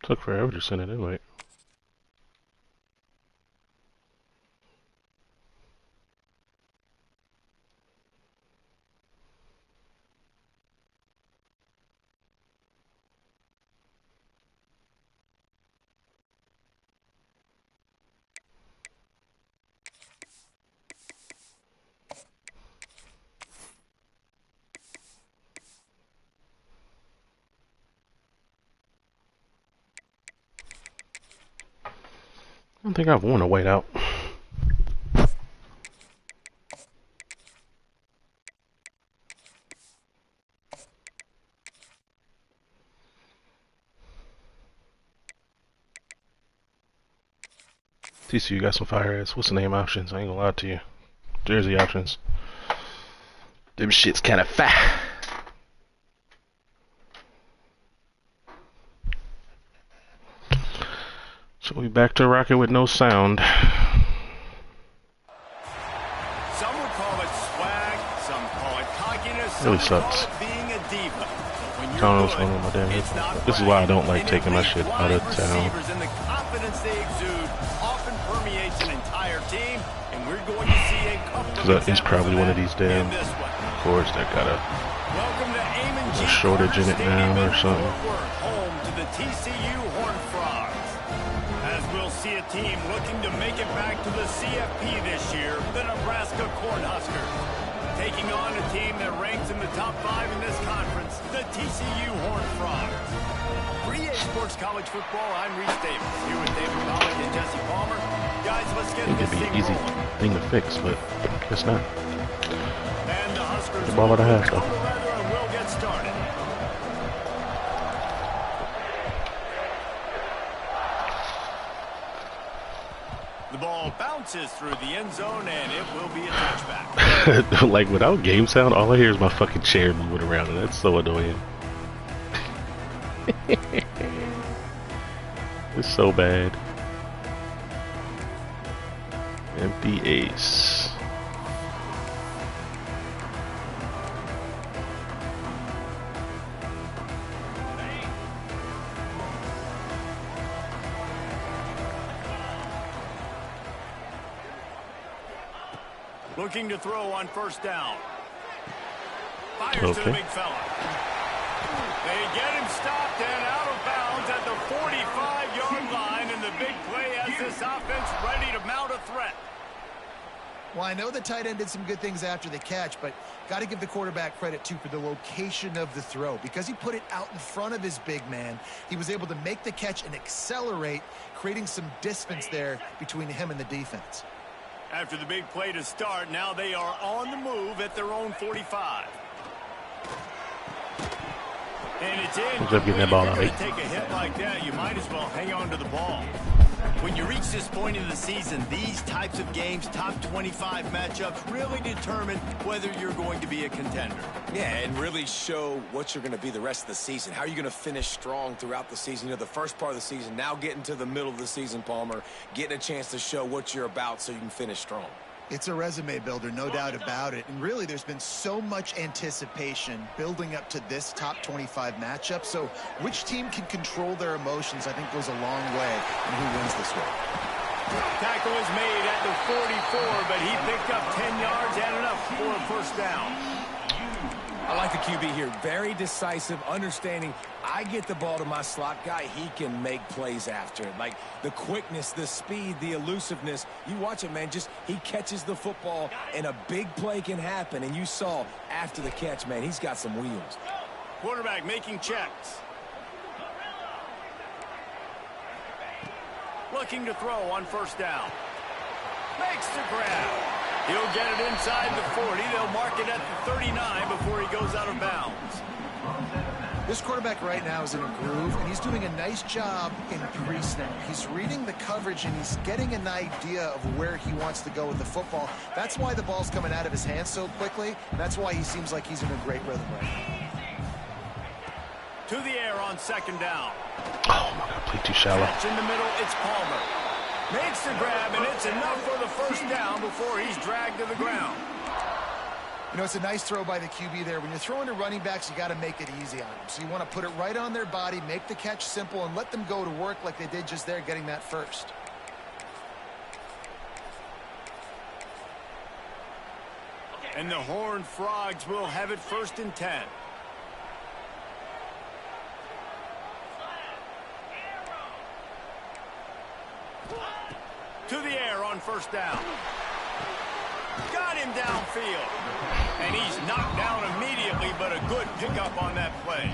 Took forever to send an invite. I don't think I've worn a whiteout. TCU got some fire ass. What's the name options? I ain't gonna lie to you. Jersey options. Them shit's kinda fat. So we back to rocking with no sound. Some would call it swag, some call it cockiness, Really some sucks. call it being a diva. When I you're don't know what's good, going on with my damn it's not headphones. This is why I don't like And taking my elite shit out of wide town. receivers and the confidence they exude often permeates an entire team, and we're going to see a couple of Because it's examples probably of one of that these damn in this one. cords that got Welcome to Amon G. a shortage in it now or something. Fort Worth, home to the TCU Horned Frogs. As we'll see a team looking to make it back to the CFP this year, the Nebraska Cornhuskers. Taking on a team that ranks in the top 5 in this conference, the TCU Horned Frogs. For EA Sports College Football, I'm Reese Davis, here with David Pollack and Jesse Palmer. Guys, let's get I think this it'd be thing an easy rolling. thing to fix, but it's not. And the Huskers The ball at a half, though. and we'll get started. The ball bounces through the end zone, and it will be a touchback. Like, without game sound, all I hear is my fucking chair moving around, and that's so annoying. It's so bad. Empty ace. Looking to throw on first down. Fires to the Okay. big fella. They get him stopped and out of bounds at the 45-yard line, and the big play has this offense ready to mount a threat. Well, I know the tight end did some good things after the catch, but got to give the quarterback credit, too, for the location of the throw. Because he put it out in front of his big man, he was able to make the catch and accelerate, creating some distance there between him and the defense. After the big play to start, now they are on the move at their own 45. And it's in. Ends up getting that ball out, If you're eh? going to take a hit like that, you might as well hang on to the ball. When you reach this point in the season, these types of games, top 25 matchups, really determine whether you're going to be a contender. Yeah, and really show what you're going to be the rest of the season. How are you going to finish strong throughout the season? You know, the first part of the season, now getting to the middle of the season, Palmer, getting a chance to show what you're about so you can finish strong. It's a resume builder, no doubt about it. And really, there's been so much anticipation building up to this top 25 matchup. So which team can control their emotions, I think, goes a long way in who wins this one. Tackle was made at the 44, but he picked up 10 yards and enough for a first down. I like the QB here. Very decisive, understanding I get the ball to my slot guy, he can make plays after it. Like the quickness, the speed, the elusiveness. You watch it, man, just he catches the football and a big play can happen. And you saw after the catch, man, he's got some wheels. Quarterback making checks. Looking to throw on first down. Makes the grab. He'll get it inside the 40. They'll mark it at the 39 before he goes out of bounds. This quarterback right now is in a groove, and he's doing a nice job in pre-snap. He's reading the coverage, and he's getting an idea of where he wants to go with the football. That's why the ball's coming out of his hands so quickly, and that's why he seems like he's in a great rhythm right now. To the air on second down. Oh, my God, play too shallow. Catch in the middle, it's Palmer. Makes the grab, and it's enough for the first down before he's dragged to the ground. You know, it's a nice throw by the QB there. When you're throwing to running backs, you got to make it easy on them. So you want to put it right on their body, make the catch simple, and let them go to work like they did just there, getting that first. And the Horned Frogs will have it 1st and 10. To the air on first down. Got him downfield. And he's knocked down immediately, but a good pickup on that play.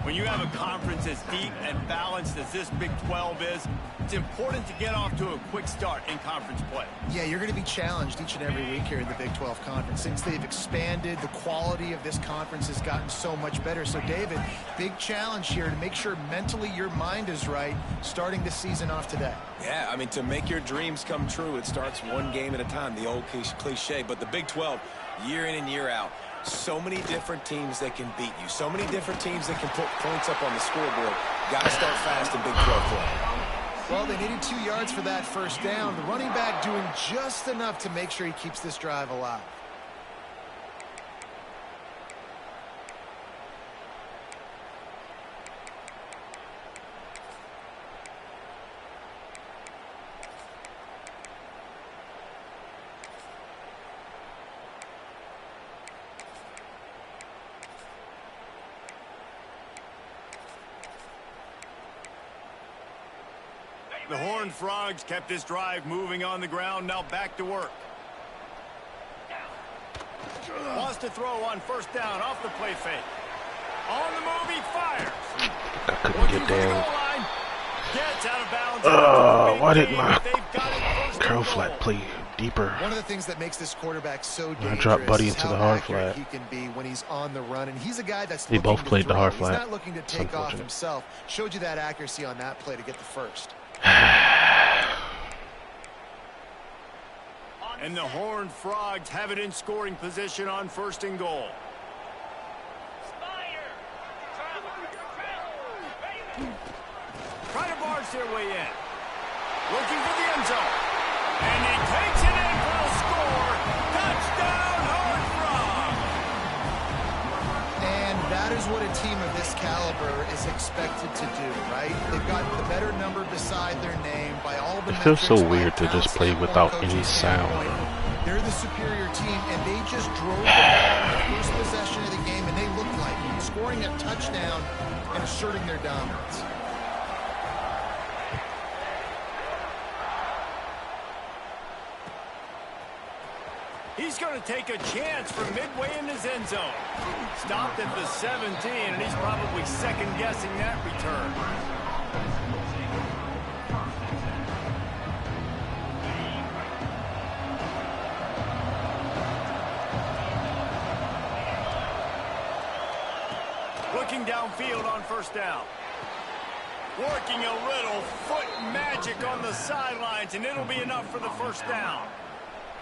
When you have a conference as deep and balanced as this Big 12 is, it's important to get off to a quick start in conference play. Yeah, you're going to be challenged each and every week here in the Big 12 Conference. Since they've expanded, the quality of this conference has gotten so much better. So, David, big challenge here to make sure mentally your mind is right starting the season off today. Yeah, I mean, to make your dreams come true, it starts one game at a time, the old cliche. But the Big 12, year in and year out, so many different teams that can beat you. So many different teams that can put points up on the scoreboard. Got to start fast in Big 12 play. Well, they needed 2 yards for that first down. The running back doing just enough to make sure he keeps this drive alive. The Horned Frogs kept this drive moving on the ground. Now back to work. Wants to throw on first down off the play fake. On the move, he fires. I couldn't get down. Gets out of bounds. Why didn't my curl flat play deeper? One of the things that makes this quarterback so dangerous I dropped Buddy is into how the hard accurate flat. he can be when he's on the run, and he's a guy that's They looking both to played the throw. hard He's flat. not looking to It's take off unfortunate. himself. Showed you that accuracy on that play to get the first. And the Horned Frogs have it in scoring position on 1st and goal. Try to barge their way in. Looking for the end zone. And he takes it in for a score. Touchdown, Horned Frogs! And that is what a team of this caliber is expected to do, right? They've got the better number beside their name by all the It feels so metrics, by weird to talent just play standpoint, without coaching any sound. standpoint. They're the superior team, and they just drove the ball in the first possession of the game, and they looked like scoring a touchdown and asserting their dominance. He's going to take a chance from midway in his end zone. Stopped at the 17, and he's probably second-guessing that return. Looking downfield on first down. Working a little foot magic on the sidelines, and it'll be enough for the first down.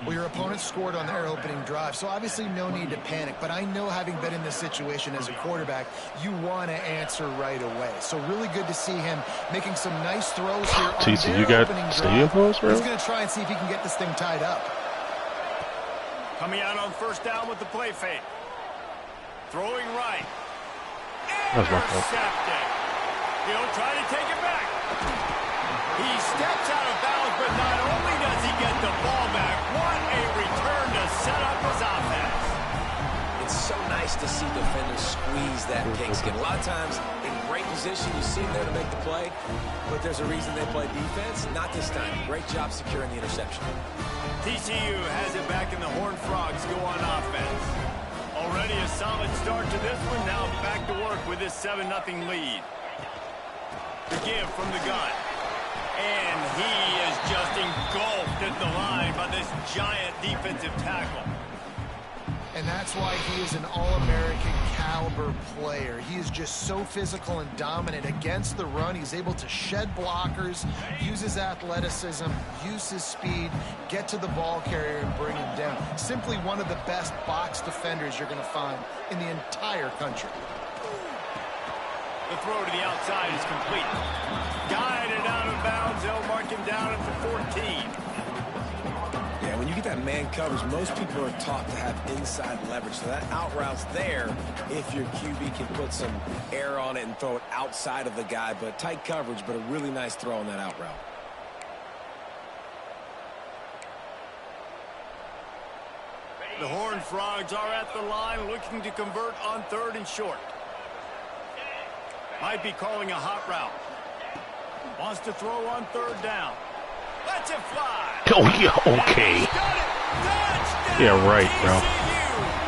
Well, your opponent scored on their opening drive, so obviously no need to panic. But I know, having been in this situation as a quarterback, you want to answer right away. So really good to see him making some nice throws here on TC, their you got opening stadium drive. holes, bro? He's going to try and see if he can get this thing tied up. Coming out on first down with the play fake. Throwing right. That's my fault. Intercepted. He'll try to take it back. He steps out of bounds, but not only does he get the ball back, what a return to set up his offense. It's so nice to see defenders squeeze that pigskin. A lot of times, in great position, you see them there to make the play, but there's a reason they play defense. Not this time. Great job securing the interception. TCU has it back, and the Horned Frogs go on offense. Already a solid start to this one. Now back to work with this 7-0 lead. The give from the gun. And he is just engulfed at the line by this giant defensive tackle. And that's why he is an All-American caliber player. He is just so physical and dominant against the run. He's able to shed blockers, use his athleticism, use his speed, get to the ball carrier and bring him down. Simply one of the best box defenders you're going to find in the entire country. The throw to the outside is complete. Guided out of bounds. They'll mark him down at the 14. Yeah, when you get that man coverage, most people are taught to have inside leverage. So that out route's there if your QB can put some air on it and throw it outside of the guy. But tight coverage, but a really nice throw on that out route. The Horned Frogs are at the line looking to convert on 3rd and short. Might be calling a hot route. Wants to throw on 3rd down. Lets it fly. Oh, yeah, okay. Yeah, right, bro.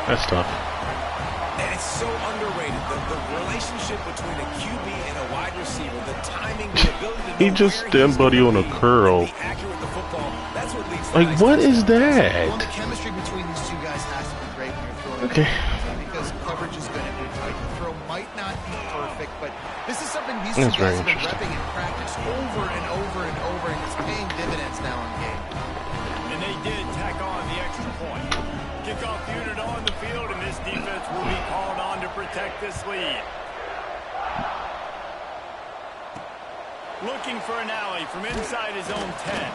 That's tough. And it's so underrated. The relationship between a QB and a wide receiver, the timing, the ability to He just stemmed buddy on a curl. be accurate with the football. That's what leads to Like, nice what is Well, that? the chemistry between these two guys has to be great when you're throwing. Okay. Because coverage is going to be tight. The throw might not be perfect, but this is something these That's two guys very have been interesting. repping in practice over and over and over, and it's paying dividends now in game. And they did tack on the extra point. Kickoff unit on the field, and this defense will be called on to protect this lead. Looking for an alley from inside his own 10.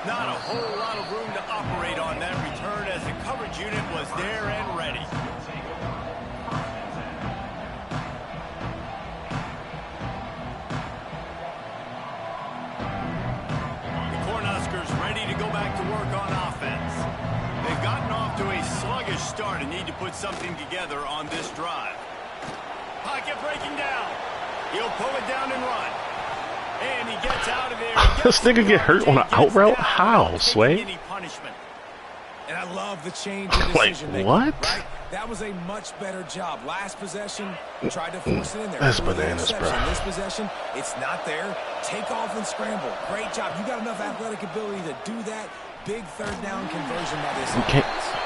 Not a whole lot of room to operate on that return as the coverage unit was there and ready. The Cornhuskers ready to go back to work on offense. They've gotten off to a sluggish start and need to put something together on this drive. Pocket breaking down. He'll pull it down and run. And he gets out of there. This nigga get hurt on an out route? How, Sway? Any punishment. And I love the change in Like, decision making. what? Right? That was a much better job. Last possession, tried to force it in there. That's Threw the bananas, bro. interception. This possession, it's not there. Take off and scramble. Great job. You got enough athletic ability to do that. Big 3rd down conversion by this You can't. offense.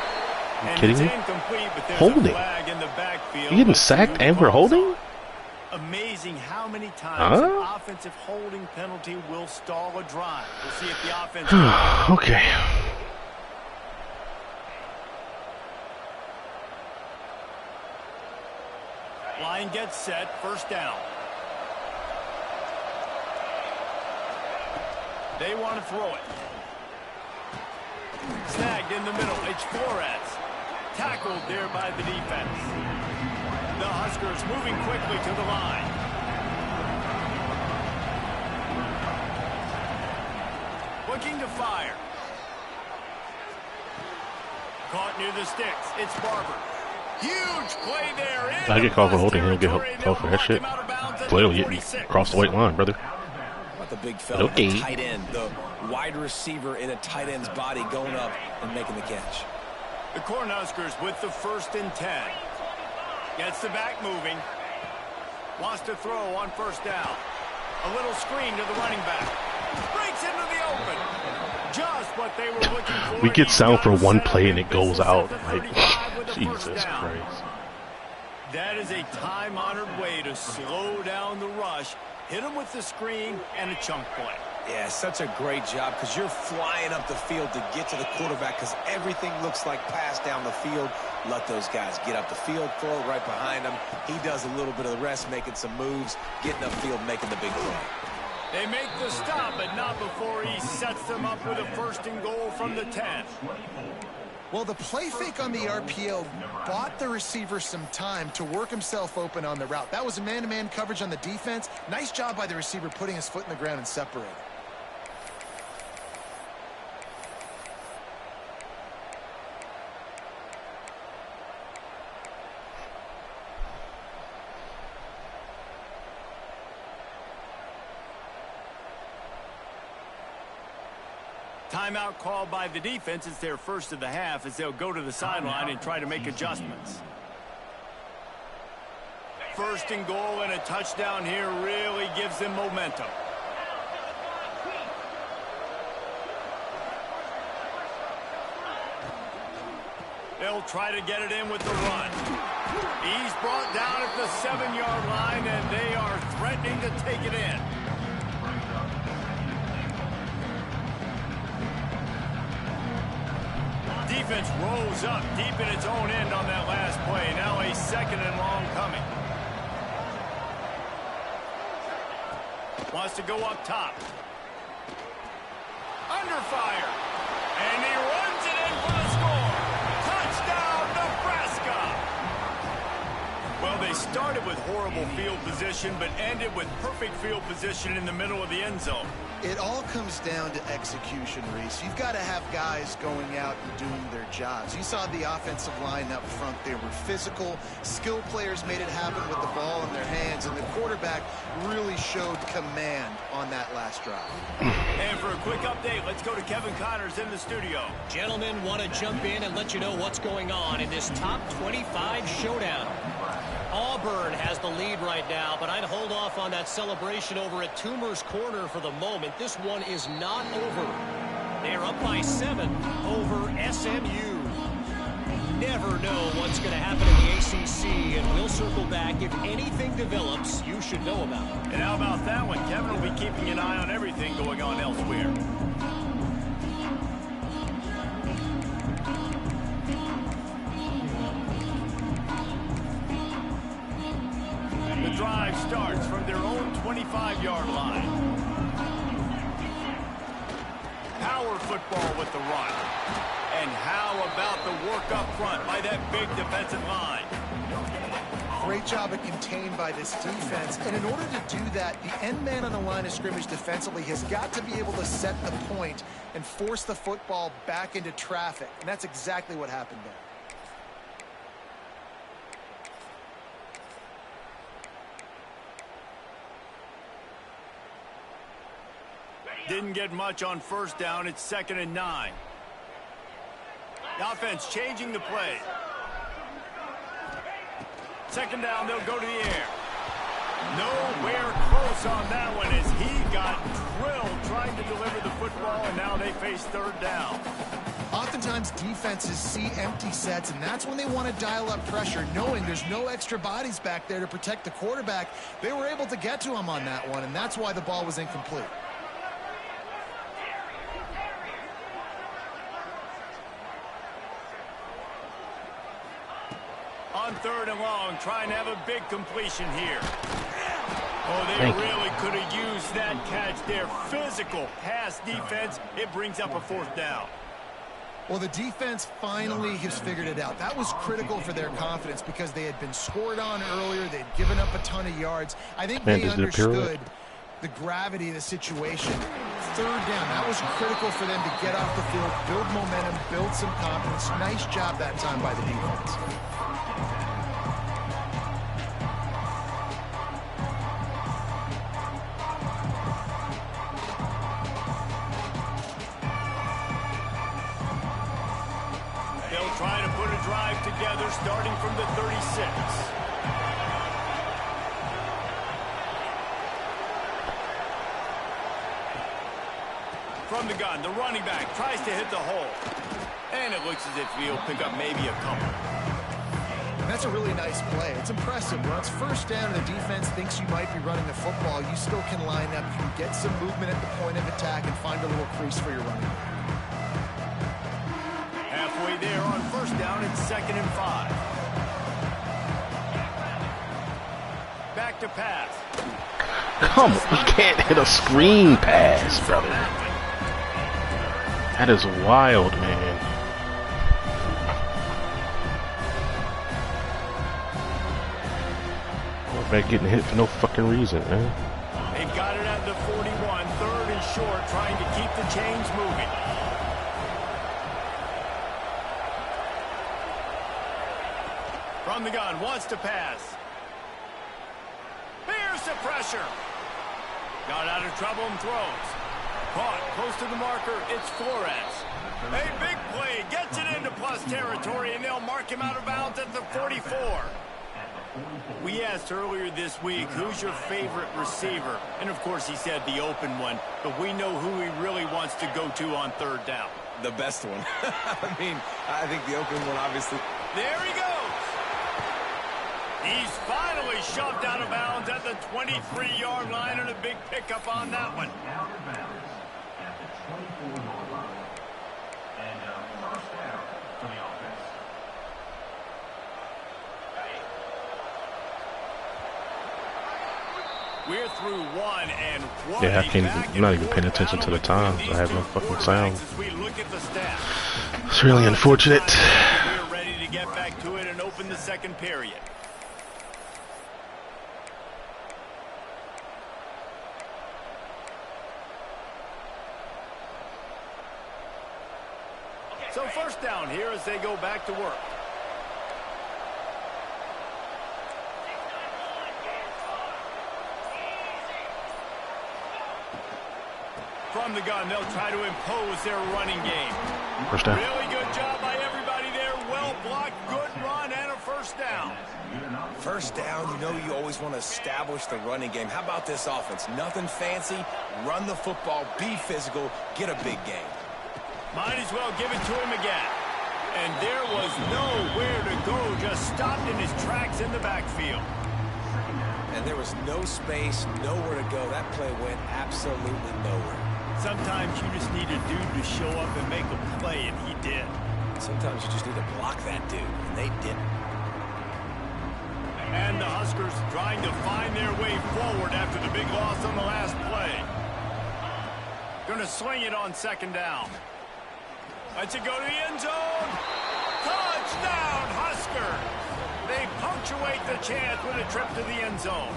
You kidding me? Incomplete, but there's Holding. a flag in the backfield. You getting sacked and we're holding? Amazing how many times Huh? an offensive holding penalty will stall a drive. We'll see if the offense... Okay. Line gets set, 1st down. They want to throw it. Snagged in the middle. It's Flores. Tackled there by the defense. The Huskers moving quickly to the line. Looking to fire. Caught near the sticks. It's Barber. Huge play there. I get called for holding, he'll get called for that shit. Flail getting across the white line, brother. The big fella, Okay. the tight end, the wide receiver in a tight end's body going up and making the catch. The Cornhuskers with the 1st and 10. Gets the back moving. Wants to throw on 1st down. A little screen to the running back. Breaks into the open. Just what they were looking for. We get He's sound got for a one set play and up it goes business out. at the Like, 35 with the 1st Jesus down. Christ. That is a time-honored way to slow down the rush. Hit him with the screen and a chunk play. Yeah, such a great job because you're flying up the field to get to the quarterback because everything looks like pass down the field. Let those guys get up the field, throw it right behind him. He does a little bit of the rest, making some moves, getting upfield, making the big play. They make the stop, but not before he sets them up with a 1st and goal from the 10. Well, the play fake on the RPO bought the receiver some time to work himself open on the route. That was a man-to-man coverage on the defense. Nice job by the receiver putting his foot in the ground and separating. Timeout called by the defense. It's their first of the half as they'll go to the sideline and try to make adjustments. First and goal and a touchdown here really gives them momentum. They'll try to get it in with the run. He's brought down at the 7-yard line, and they are threatening to take it in. Defense rolls up deep in its own end on that last play. Now a second and long coming. Wants to go up top. Under fire. And he runs it in for the score. Touchdown, Nebraska. Well, they started with horrible field position, but ended with perfect field position in the middle of the end zone. It all comes down to execution, Reese. You've got to have guys going out and doing their jobs. You saw the offensive line up front. They were physical. Skilled players made it happen with the ball in their hands, and the quarterback really showed command on that last drive. And for a quick update, let's go to Kevin Connors in the studio. Gentlemen, want to jump in and let you know what's going on in this top 25 showdown. Auburn has the lead right now, but I'd hold off on that celebration over at Toomer's Corner for the moment. This one is not over. They're up by 7 over SMU. Never know what's going to happen in the ACC, and we'll circle back if anything develops you should know about. And how about that one? Kevin will be keeping an eye on everything going on elsewhere. The drive starts from their own 25-yard line. Power football with the run. And how about the work up front by that big defensive line? Great job of contained by this defense. And in order to do that, the end man on the line of scrimmage defensively has got to be able to set the point and force the football back into traffic. And that's exactly what happened there. Didn't get much on first down. It's 2nd and 9. The offense changing the play. 2nd down, they'll go to the air. Nowhere close on that one as he got drilled trying to deliver the football, and now they face 3rd down. Oftentimes defenses see empty sets, and that's when they want to dial up pressure, knowing there's no extra bodies back there to protect the quarterback. They were able to get to him on that one, and that's why the ball was incomplete. On 3rd and long, trying to have a big completion here. Oh, they really could have used that catch there. Physical pass defense. It brings up a 4th down. Well, the defense finally has figured it out. That was critical for their confidence because they had been scored on earlier. They'd given up a ton of yards. I think they understood the gravity of the situation. 3rd down, that was critical for them to get off the field, build momentum, build some confidence. Nice job that time by the defense. Try to put a drive together starting from the 36. From the gun, the running back tries to hit the hole. And it looks as if he'll pick up maybe a couple. That's a really nice play. It's impressive. When it's 1st down and the defense thinks you might be running the football, you still can line up. You can get some movement at the point of attack and find a little crease for your running back. Halfway there on 1st down, it's 2nd and 5. Back to pass. Come on, you can't hit a screen pass, brother. That is wild, man. quarterback getting hit for no fucking reason, man. They've got it at the 41, third and short, trying to keep the chains moving. From the gun, wants to pass. Here's the pressure. Got out of trouble and throws. Caught close to the marker. It's Flores. A big play. Gets it into plus territory, and they'll mark him out of bounds at the 44. We asked earlier this week, who's your favorite receiver? And, of course, he said the open one. But we know who he really wants to go to on third down. The best one. I mean, I think the open one, obviously. There he goes. He's finally shoved out of bounds at the 23-yard line, and a big pickup on that one. We're through one, and what Yeah, I'm not even paying attention to the times. I have no fucking sound. It's really unfortunate. We're ready to get back to it and open the second period. So first down here as they go back to work. From the gun, they'll try to impose their running game. First down. Really good job by everybody there. Well blocked, good run, and a first down. First down, you know you always want to establish the running game. How about this offense? Nothing fancy. Run the football, be physical, get a big gain. Might as well give it to him again. And there was nowhere to go, just stopped in his tracks in the backfield. And there was no space, nowhere to go. That play went absolutely nowhere. Sometimes you just need a dude to show up and make a play, and he did. Sometimes you just need to block that dude, and they didn't. And the Huskers trying to find their way forward after the big loss on the last play. Going to sling it on second down. Let's it go to the end zone. Touchdown, Huskers. They punctuate the chance with a trip to the end zone.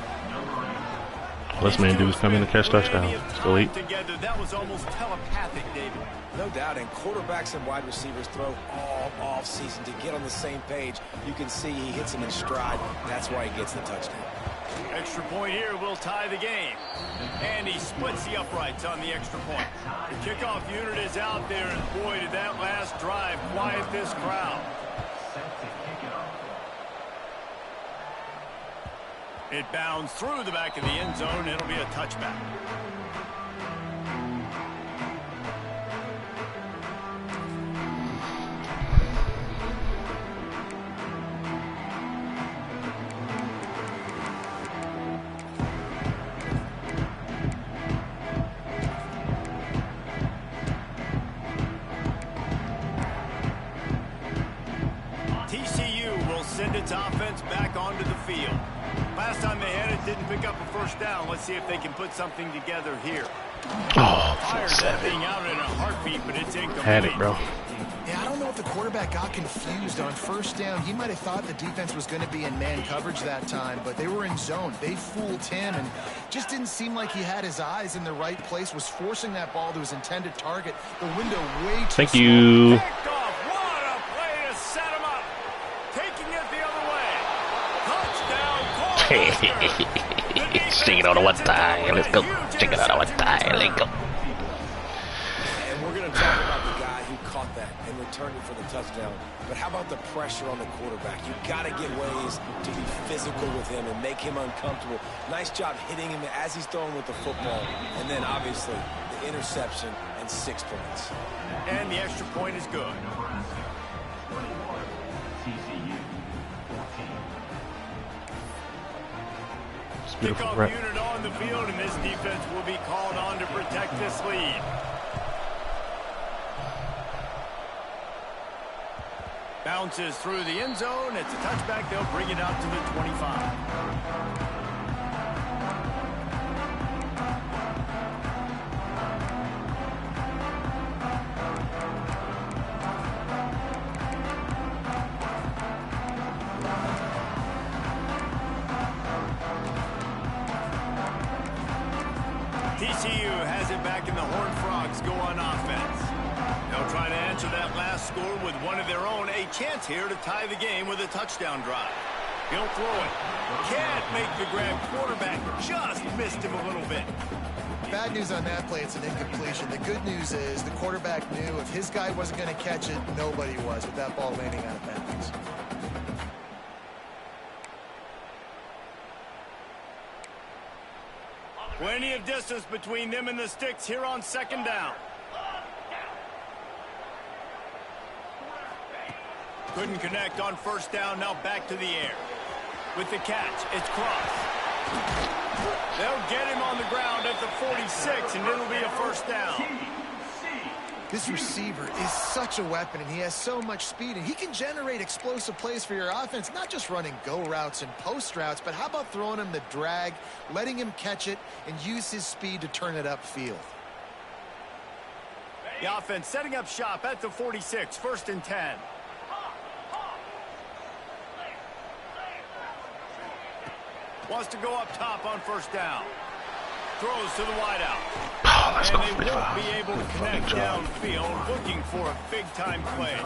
This man dude's coming to catch touchdown. Still eat. Together, that was almost telepathic, David. No doubt, and quarterbacks and wide receivers throw all off season to get on the same page. You can see he hits them in stride. That's why he gets the touchdown. Extra point here will tie the game. And he splits the uprights on the extra point. The kickoff unit is out there, and boy, did that last drive quiet this crowd. It bounds through the back of the end zone. It'll be a touchback. TCU will send its offense back onto the field. Last time they had it, didn't pick up a first down. Let's see if they can put something together here. Oh, Fired that thing out in a heartbeat, but it's incomplete. had it, bro. Yeah, I don't know if the quarterback got confused on first down. He might have thought the defense was going to be in man coverage that time, but they were in zone. They fooled him, and just didn't seem like he had his eyes in the right place, was forcing that ball to his intended target. The window way too Thank small. you. Picked off. What a play to set him up. Taking it the other way. Touchdown, Cole. Shake it on one time. Let's go. Shake it on one time. Let's go. And we're going to talk about the guy who caught that and returned it for the touchdown. But how about the pressure on the quarterback? You got to get ways to be physical with him and make him uncomfortable. Nice job hitting him as he's throwing with the football. And then, obviously, the interception and 6 points. And the extra point is good. Beautiful Kickoff rep. unit on the field, and this defense will be called on to protect this lead. Bounces through the end zone. It's a touchback. They'll bring it out to the 25. TCU has it back in the Horned Frogs go on offense. They'll try to answer that last score with one of their own. A chance here to tie the game with a touchdown drive. He'll throw it. Can't make the grab. Quarterback just missed him a little bit. Bad news on that play, it's an incompletion. The good news is the quarterback knew if his guy wasn't going to catch it, nobody was with that ball landing out of bounds. Plenty of distance between them and the sticks here on second down. Couldn't connect on first down, now back to the air. With the catch, it's Cross. They'll get him on the ground at the 46, and it'll be a first down. This receiver is such a weapon, and he has so much speed, and he can generate explosive plays for your offense, not just running go routes and post routes, but how about throwing him the drag, letting him catch it, and use his speed to turn it upfield. The offense setting up shop at the 46, 1st and 10. Wants to go up top on first down. Throws to the wideout. Oh, let's and go they 45. won't be able to connect downfield, looking for a big-time play.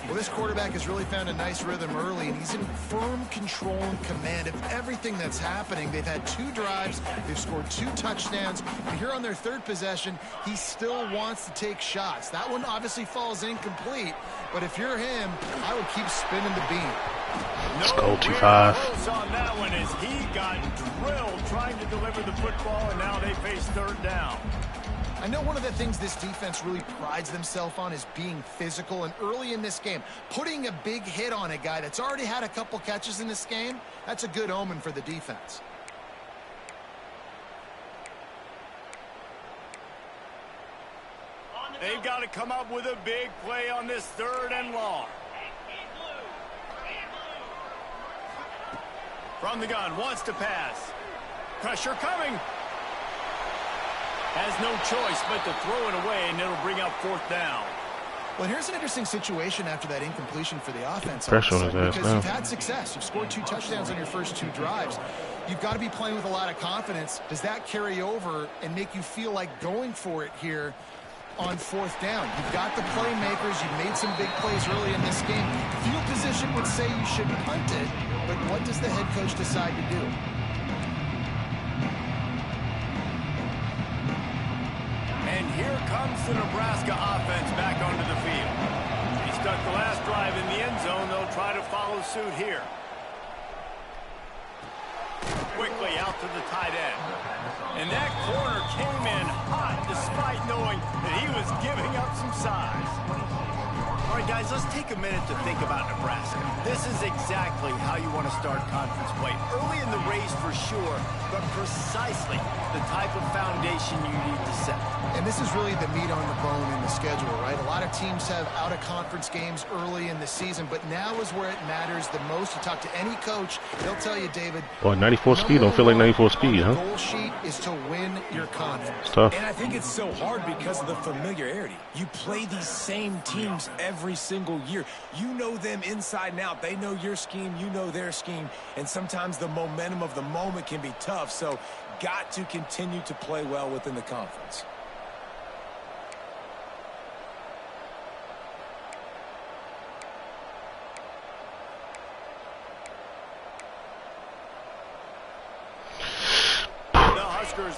Well, this quarterback has really found a nice rhythm early, and he's in firm control and command of everything that's happening. They've had 2 drives. They've scored 2 touchdowns. And here on their 3rd possession, he still wants to take shots. That one obviously falls incomplete, but if you're him, I would keep spinning the beam. Let's go 2-5. Close on that one as he got drilled trying to deliver the football, and now they face 3rd down. I know one of the things this defense really prides themselves on is being physical, and early in this game, putting a big hit on a guy that's already had a couple catches in this game, that's a good omen for the defense. They've got to come up with a big play on this 3rd and long. From the gun, wants to pass. Pressure coming. Has no choice but to throw it away, and it'll bring up 4th down. Well, here's an interesting situation after that incompletion for the offense. Pressure on his ass because now. you've had success. You've scored 2 touchdowns on your first 2 drives. You've got to be playing with a lot of confidence. Does that carry over and make you feel like going for it here on 4th down? You've got the playmakers. You've made some big plays early in this game. Field position would say you should punt it, but what does the head coach decide to do? And here comes the Nebraska offense back onto the field. He stuck the last drive in the end zone. They'll try to follow suit here. Quickly out to the tight end. And that corner came in hot despite knowing that he was giving up some size. All right, guys, let's take a minute to think about Nebraska. This is exactly how you want to start conference play. Early in the race for sure, but precisely the type of foundation you need to set. And this is really the meat on the bone in the schedule, right? A lot of teams have out-of-conference games early in the season, but now is where it matters the most. You talk to any coach, they'll tell you, David. Boy, 94 speed don't feel like 94 speed, huh? The goal sheet is to win your conference. It's tough. And I think it's so hard because of the familiarity. You play these same teams every single year. You know them inside and out. They know your scheme, you know their scheme, and sometimes the momentum of the moment can be tough. So got to continue to play well within the conference.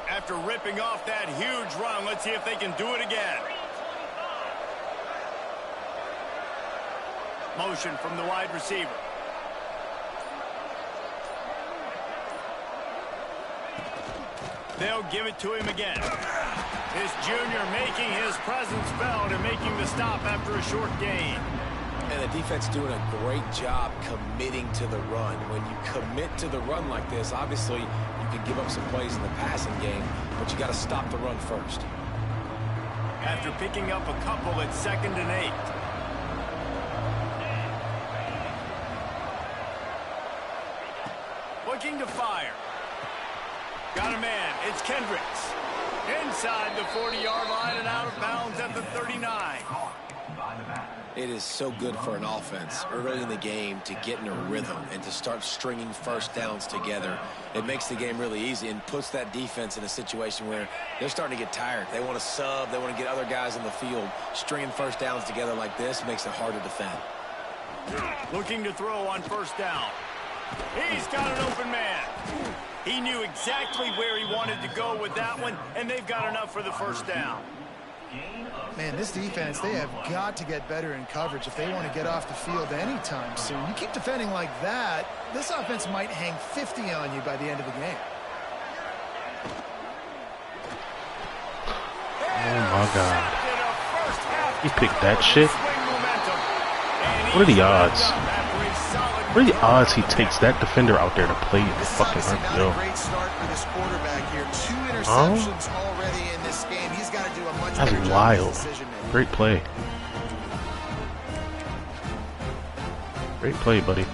After ripping off that huge run, let's see if they can do it again. Motion from the wide receiver. They'll give it to him again. This junior making his presence felt and making the stop after a short gain. And the defense doing a great job committing to the run. When you commit to the run like this, obviously you can give up some plays in the passing game, but you got to stop the run first. After picking up a couple at 2nd and 8. Looking to fire. Got a man. It's Kendricks. Inside the 40-yard line and out of bounds at the 39. It is so good for an offense early in the game to get in a rhythm and to start stringing first downs together. It makes the game really easy and puts that defense in a situation where they're starting to get tired. They want to sub. They want to get other guys in the field. Stringing first downs together like this makes it hard to defend. Looking to throw on first down. He's got an open man. He knew exactly where he wanted to go with that one, and they've got enough for the first down. Man, this defense, they have got to get better in coverage if they want to get off the field anytime soon. You keep defending like that, this offense might hang 50 on you by the end of the game. Oh, my God. He picked that shit? What are the odds? What are the odds he takes that defender out there to play the fucking RPO? Great start for this quarterback here. 2 interceptions already in this game. He's got to do a much better That's job wild. with decision-making. Great play. Great play, buddy.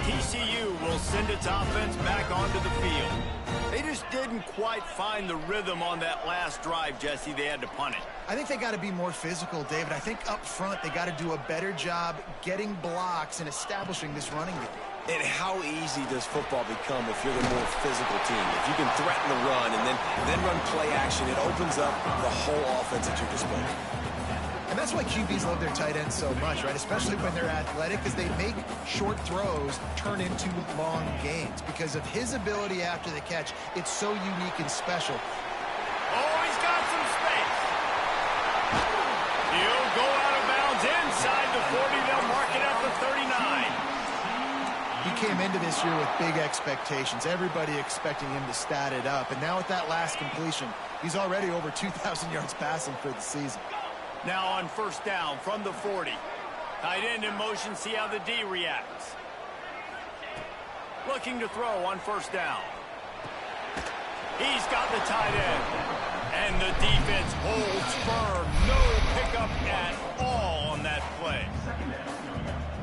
TCU will send its offense back onto the field. They just didn't quite find the rhythm on that last drive, Jesse. They had to punt it. I think they got to be more physical, David. I think up front they got to do a better job getting blocks and establishing this running game. And how easy does football become if you're the more physical team? If you can threaten the run and then run play action, it opens up the whole offense at your disposal. And that's why QBs love their tight ends so much, right? Especially when they're athletic, because they make short throws turn into long gains. Because of his ability after the catch, it's so unique and special. Oh, he's got some space. He'll go out of bounds inside the 40. They'll mark it at the 39. He came into this year with big expectations. Everybody expecting him to stat it up. And now with that last completion, he's already over 2,000 yards passing for the season. Now on first down from the 40. Tight end in motion, see how the D reacts. Looking to throw on first down. He's got the tight end. And the defense holds firm. No pickup at all on that play.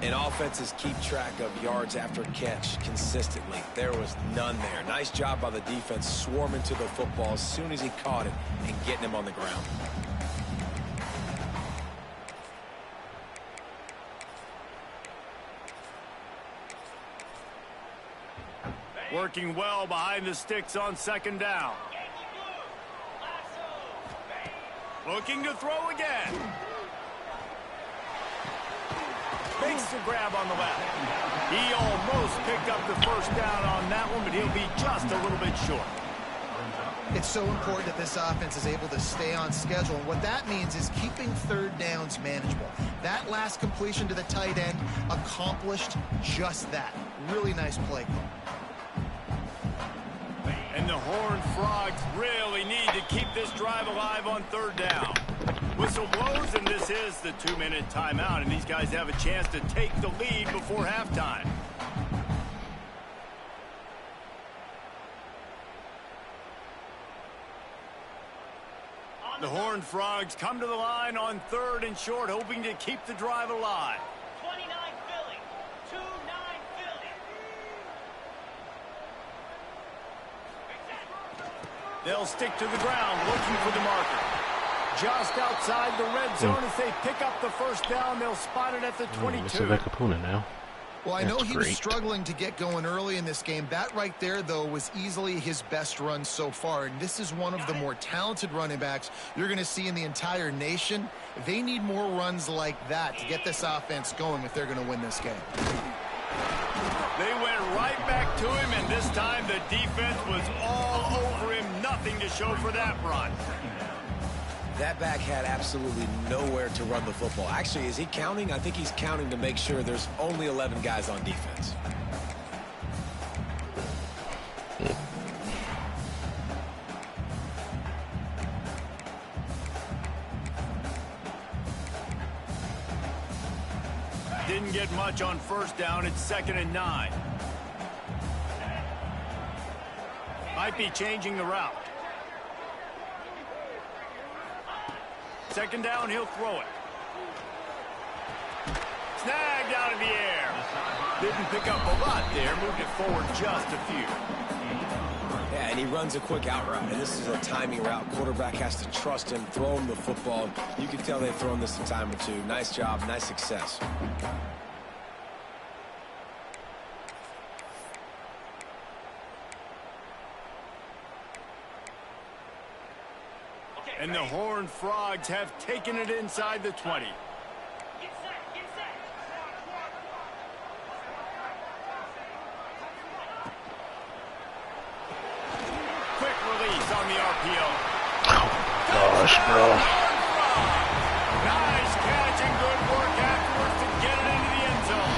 And offenses keep track of yards after catch consistently. There was none there. Nice job by the defense swarming to the football as soon as he caught it and getting him on the ground. Working well behind the sticks on second down. Looking to throw again. Makes the grab on the left. He almost picked up the first down on that one, but he'll be just a little bit short. It's so important that this offense is able to stay on schedule. And what that means is keeping third downs manageable. That last completion to the tight end accomplished just that. Really nice play call. And the Horned Frogs really need to keep this drive alive on third down. Whistle blows, and this is the 2-minute timeout, and these guys have a chance to take the lead before halftime. The Horned Frogs come to the line on third and short, hoping to keep the drive alive. 29 Philly, 2-9 Philly. They'll stick to the ground, looking for the marker. Just outside the red zone as they pick up the first down. They'll spot it at the 22. It's a Vekapuna now. Well, I know That's he was great. struggling to get going early in this game. That right there, though, was easily his best run so far. And this is one of the more talented running backs you're going to see in the entire nation. They need more runs like that to get this offense going if they're going to win this game. They went right back to him, and this time the defense was all over him. Nothing to show for that run. That back had absolutely nowhere to run the football. Actually, is he counting? I think he's counting to make sure there's only 11 guys on defense. Didn't get much on first down. It's 2nd and 9. Might be changing the route. 2nd down, he'll throw it. Snagged out of the air. Didn't pick up a lot there. Moved it forward just a few. Yeah, and he runs a quick out route, and this is a timing route. Quarterback has to trust him, throw him the football. You can tell they've thrown this a time or two. Nice job, nice success. And the Horned Frogs have taken it inside the 20. Quick release on the RPO. Oh, gosh, bro. Nice catch and good work afterwards to get it into the end zone.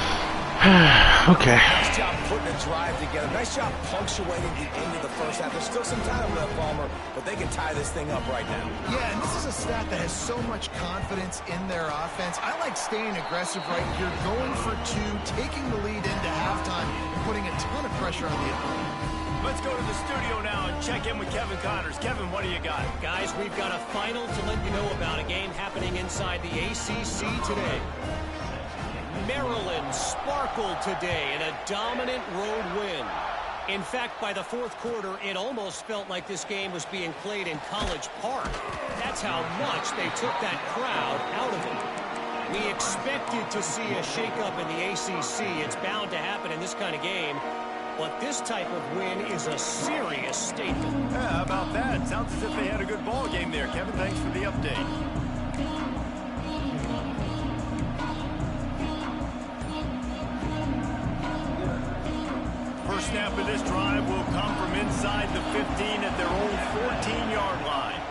Okay. Nice job putting a drive together. Nice job punctuating the end of the first half. There's still some time left, Palmer, but they can tie this thing up right now. Yeah, and this is a stat that has so much confidence in their offense. I like staying aggressive right here, going for two, taking the lead into halftime, and putting a ton of pressure on the opponent. Let's go to the studio now and check in with Kevin Connors. Kevin, what do you got? Guys, we've got a final to let you know about, a game happening inside the ACC today. Maryland sparkled today in a dominant road win. In fact, by the fourth quarter, it almost felt like this game was being played in College Park. That's how much they took that crowd out of it. We expected to see a shakeup in the ACC. It's bound to happen in this kind of game. But this type of win is a serious statement. Yeah, how about that? Sounds as if they had a good ball game there. Kevin, thanks for the update. First snap of this drive will come from inside the 15 at their own 14-yard line.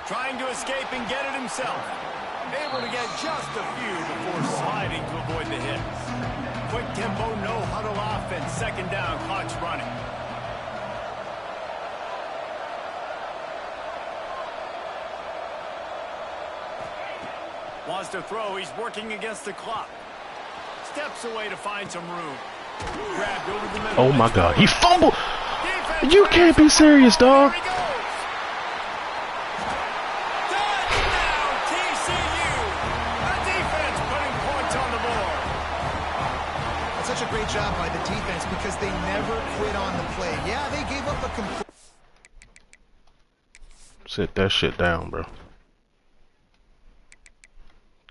Trying to escape and get it himself. Able to get just a few before sliding to avoid the hits. Quick tempo, no huddle offense. Second down, clock's running. Wants to throw. He's working against the clock. Steps away to find some room. Grabbed over the middle. Oh my God, he fumbled. Defense You can't be serious, dog. There he goes. Touchdown, TCU. The defense putting points on the board. That's such a great job by the defense because they never quit on the play. Yeah, they gave up a complete... Sit that shit down, bro.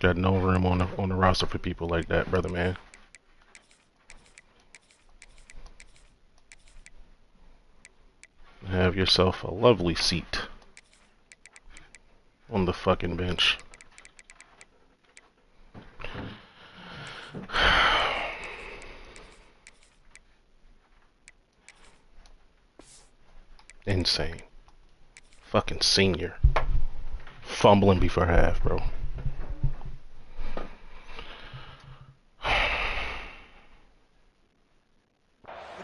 Got no room on the roster for people like that, brother, man. Have yourself a lovely seat on the fucking bench. Insane. Fucking senior. Fumbling before half, bro.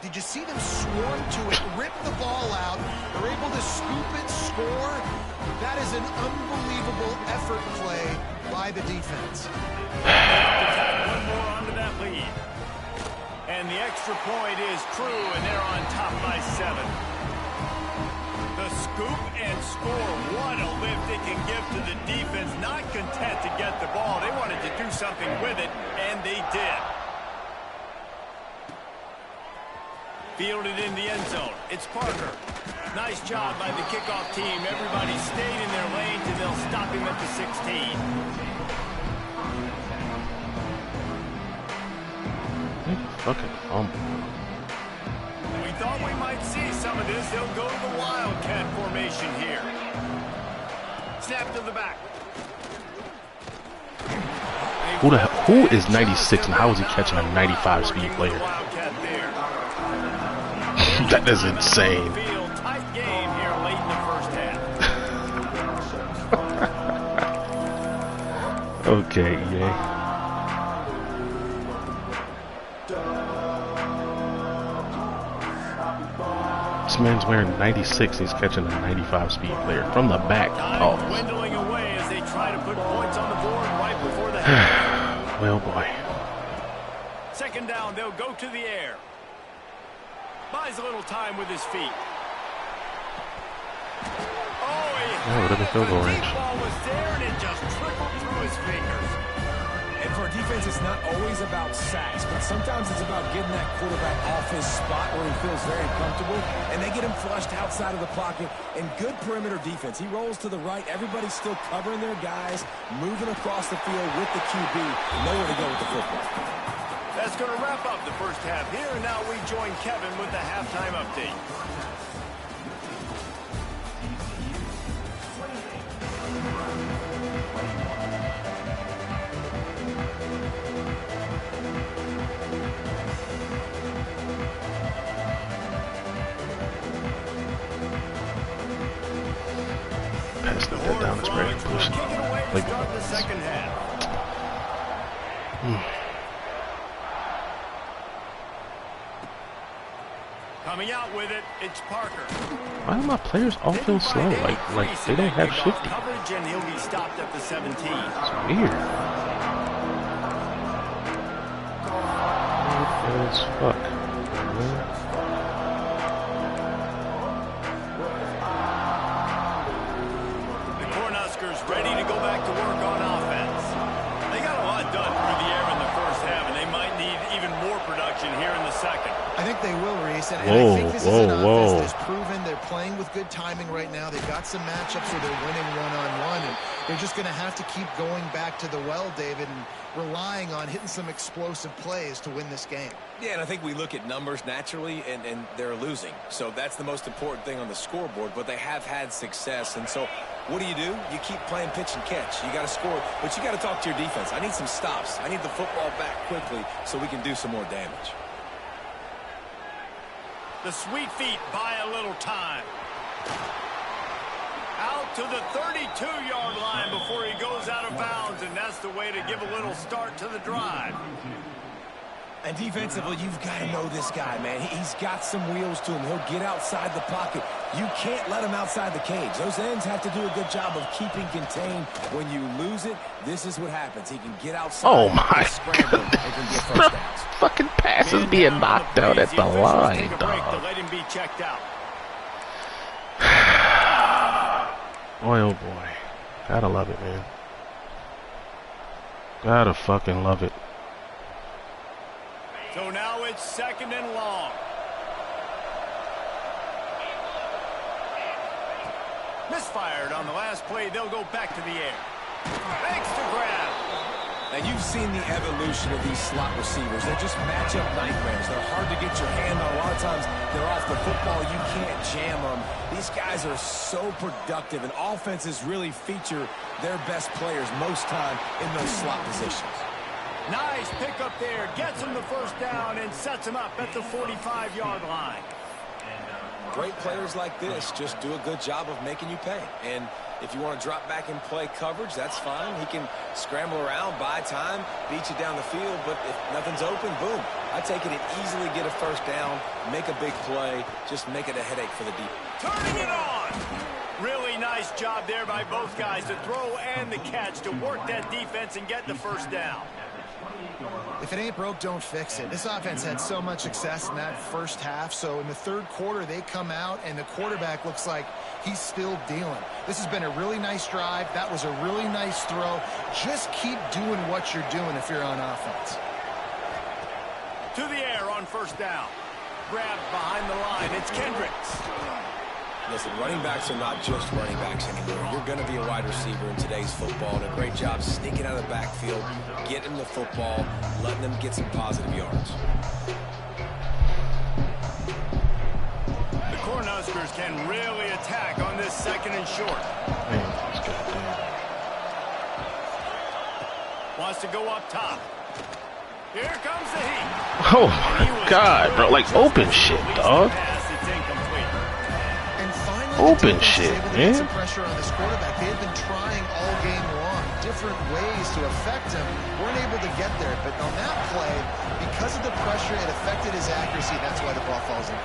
Did you see them swarm to it, rip the ball out? They're able to scoop it, score. That is an unbelievable effort play by the defense. One more onto that lead. And the extra point is true, and they're on top by 7. The scoop and score. What a lift it can give to the defense. Not content to get the ball. They wanted to do something with it, and they did. Fielded in the end zone. It's Parker. Nice job by the kickoff team. Everybody stayed in their lanes, and they'll stop him at the 16. Fucking fumble. We thought we might see some of this. They'll go to the Wildcat formation here. Snap to the back. Who is 96 and how is he catching a 95 speed player? That is insane. Tight game here late in the first half. Okay, yeah. This man's wearing 96. He's catching a 95 speed player from the back. Time dwindling away as they try to put points on the board right before the half. Well, boy. Second down, they'll go to the air. Buys a little time with his feet. Oh, whatever field goal range. The ball was there and it just trickled through his fingers. And for a defense, it's not always about sacks, but sometimes it's about getting that quarterback off his spot where he feels very comfortable, and they get him flushed outside of the pocket. And good perimeter defense. He rolls to the right. Everybody's still covering their guys, moving across the field with the QB. Nowhere to go with the football. That's going to wrap up the first half here, and now we join Kevin with the halftime update. Passing that down is very pushing. Like, the second half. Coming out with it, it's Parker. Why do my players all feel slow? Like they don't have shifty. Coverage, and he'll be stopped at the 17. It's weird. Weird as fuck. Ready to go back to work on offense. They got a lot done through the air in the first half, and they might need even more production here in the second. I think they will, Reese. And I think this is an offense that's proven they're playing with good timing right now. They've got some matchups where they're winning one-on-one, and they're just going to have to keep going back to the well, David, and relying on hitting some explosive plays to win this game. Yeah, and I think we look at numbers naturally, and they're losing. So that's the most important thing on the scoreboard, but they have had success. And so what do? You keep playing pitch and catch. You got to score, but you got to talk to your defense. I need some stops. I need the football back quickly so we can do some more damage. The sweet feet buy a little time. Out to the 32-yard line before he goes out of bounds, and that's the way to give a little start to the drive. And defensively, you've got to know this guy, man. He's got some wheels to him. He'll get outside the pocket. You can't let him outside the cage. Those ends have to do a good job of keeping contained. When you lose it, this is what happens. He can get outside. Oh, my scramble, and can get first downs. Fucking passes being knocked out at the line, dog. Let him be checked out. Boy, oh boy. Gotta love it, man. Gotta fucking love it. So now it's second and long. Misfired on the last play. They'll go back to the air. Thanks to grab. And you've seen the evolution of these slot receivers. They're just matchup nightmares. They're hard to get your hand on. A lot of times they're off the football. You can't jam them. These guys are so productive, and offenses really feature their best players most time in those slot positions. Nice pickup there. Gets him the first down and sets him up at the 45-yard line. Great players like this just do a good job of making you pay. And if you want to drop back and play coverage, that's fine. He can scramble around, buy time, beat you down the field. But if nothing's open, boom. I take it and easily get a first down, make a big play, just make it a headache for the deep. Turning it on. Really nice job there by both guys to throw and the catch to work that defense and get the first down. If it ain't broke, don't fix it. This offense had so much success in that first half, so in the third quarter they come out and the quarterback looks like he's still dealing. This has been a really nice drive. That was a really nice throw. Just keep doing what you're doing if you're on offense. To the air on first down. Grabbed behind the line. It's Kendricks. Listen, running backs are not just running backs anymore. You're going to be a wide receiver in today's football, and a great job sneaking out of the backfield, getting the football, letting them get some positive yards. The Cornhuskers can really attack on this second and short. Wants to go up top. Here comes the heat. Oh my God, bro! Like open shit, dog. Open shit, man. Some pressure on this quarterback. They had been trying all game long, different ways to affect him. Weren't able to get there, but on that play, because of the pressure, it affected his accuracy. That's why the ball falls in.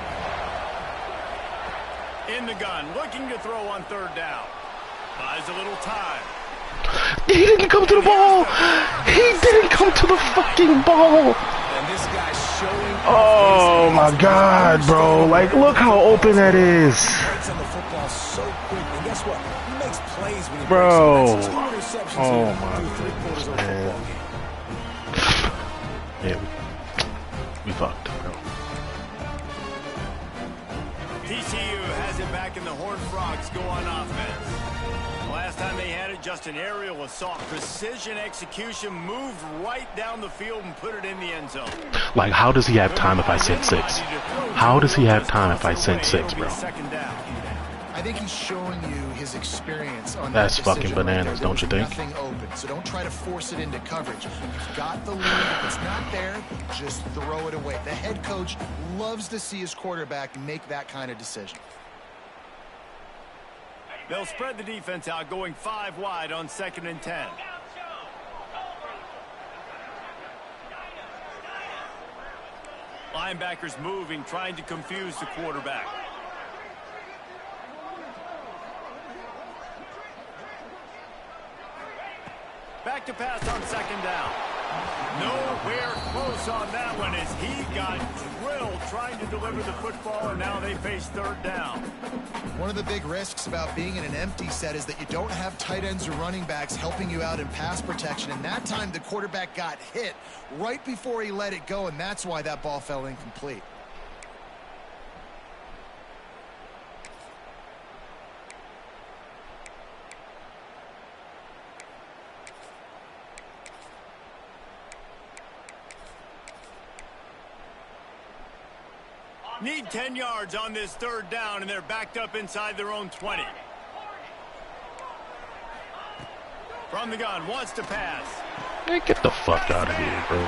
In the gun, looking to throw on third down. Buys a little time. He didn't come to the ball. He didn't come to the fucking ball. And this guy's showing. Oh my God, bro! Like, look how open that is. So quick, and guess what? He makes plays when he bro. breaks. Oh my goodness, man. fucked, bro. TCU has it back and the Horned Frogs go on offense. Last time they had it, just an aerial assault. Precision execution, moved right down the field and put it in the end zone. Like, how does he have time if I send 6? How does he have time if I send 6, bro? I think he's showing you his experience on That's that fucking bananas, don't you think? Nothing open, so don't try to force it into coverage. You've got the lead. If it's not there, just throw it away. The head coach loves to see his quarterback make that kind of decision. They'll spread the defense out, going 5 wide on 2nd and 10. Linebackers moving, trying to confuse the quarterback. Back to pass on 2nd down. Nowhere close on that one as he got drilled trying to deliver the football, and now they face 3rd down. One of the big risks about being in an empty set is that you don't have tight ends or running backs helping you out in pass protection, and that time the quarterback got hit right before he let it go, and that's why that ball fell incomplete. Need 10 yards on this 3rd down, and they're backed up inside their own 20. From the gun, wants to pass. Hey, get the fuck out of here, bro.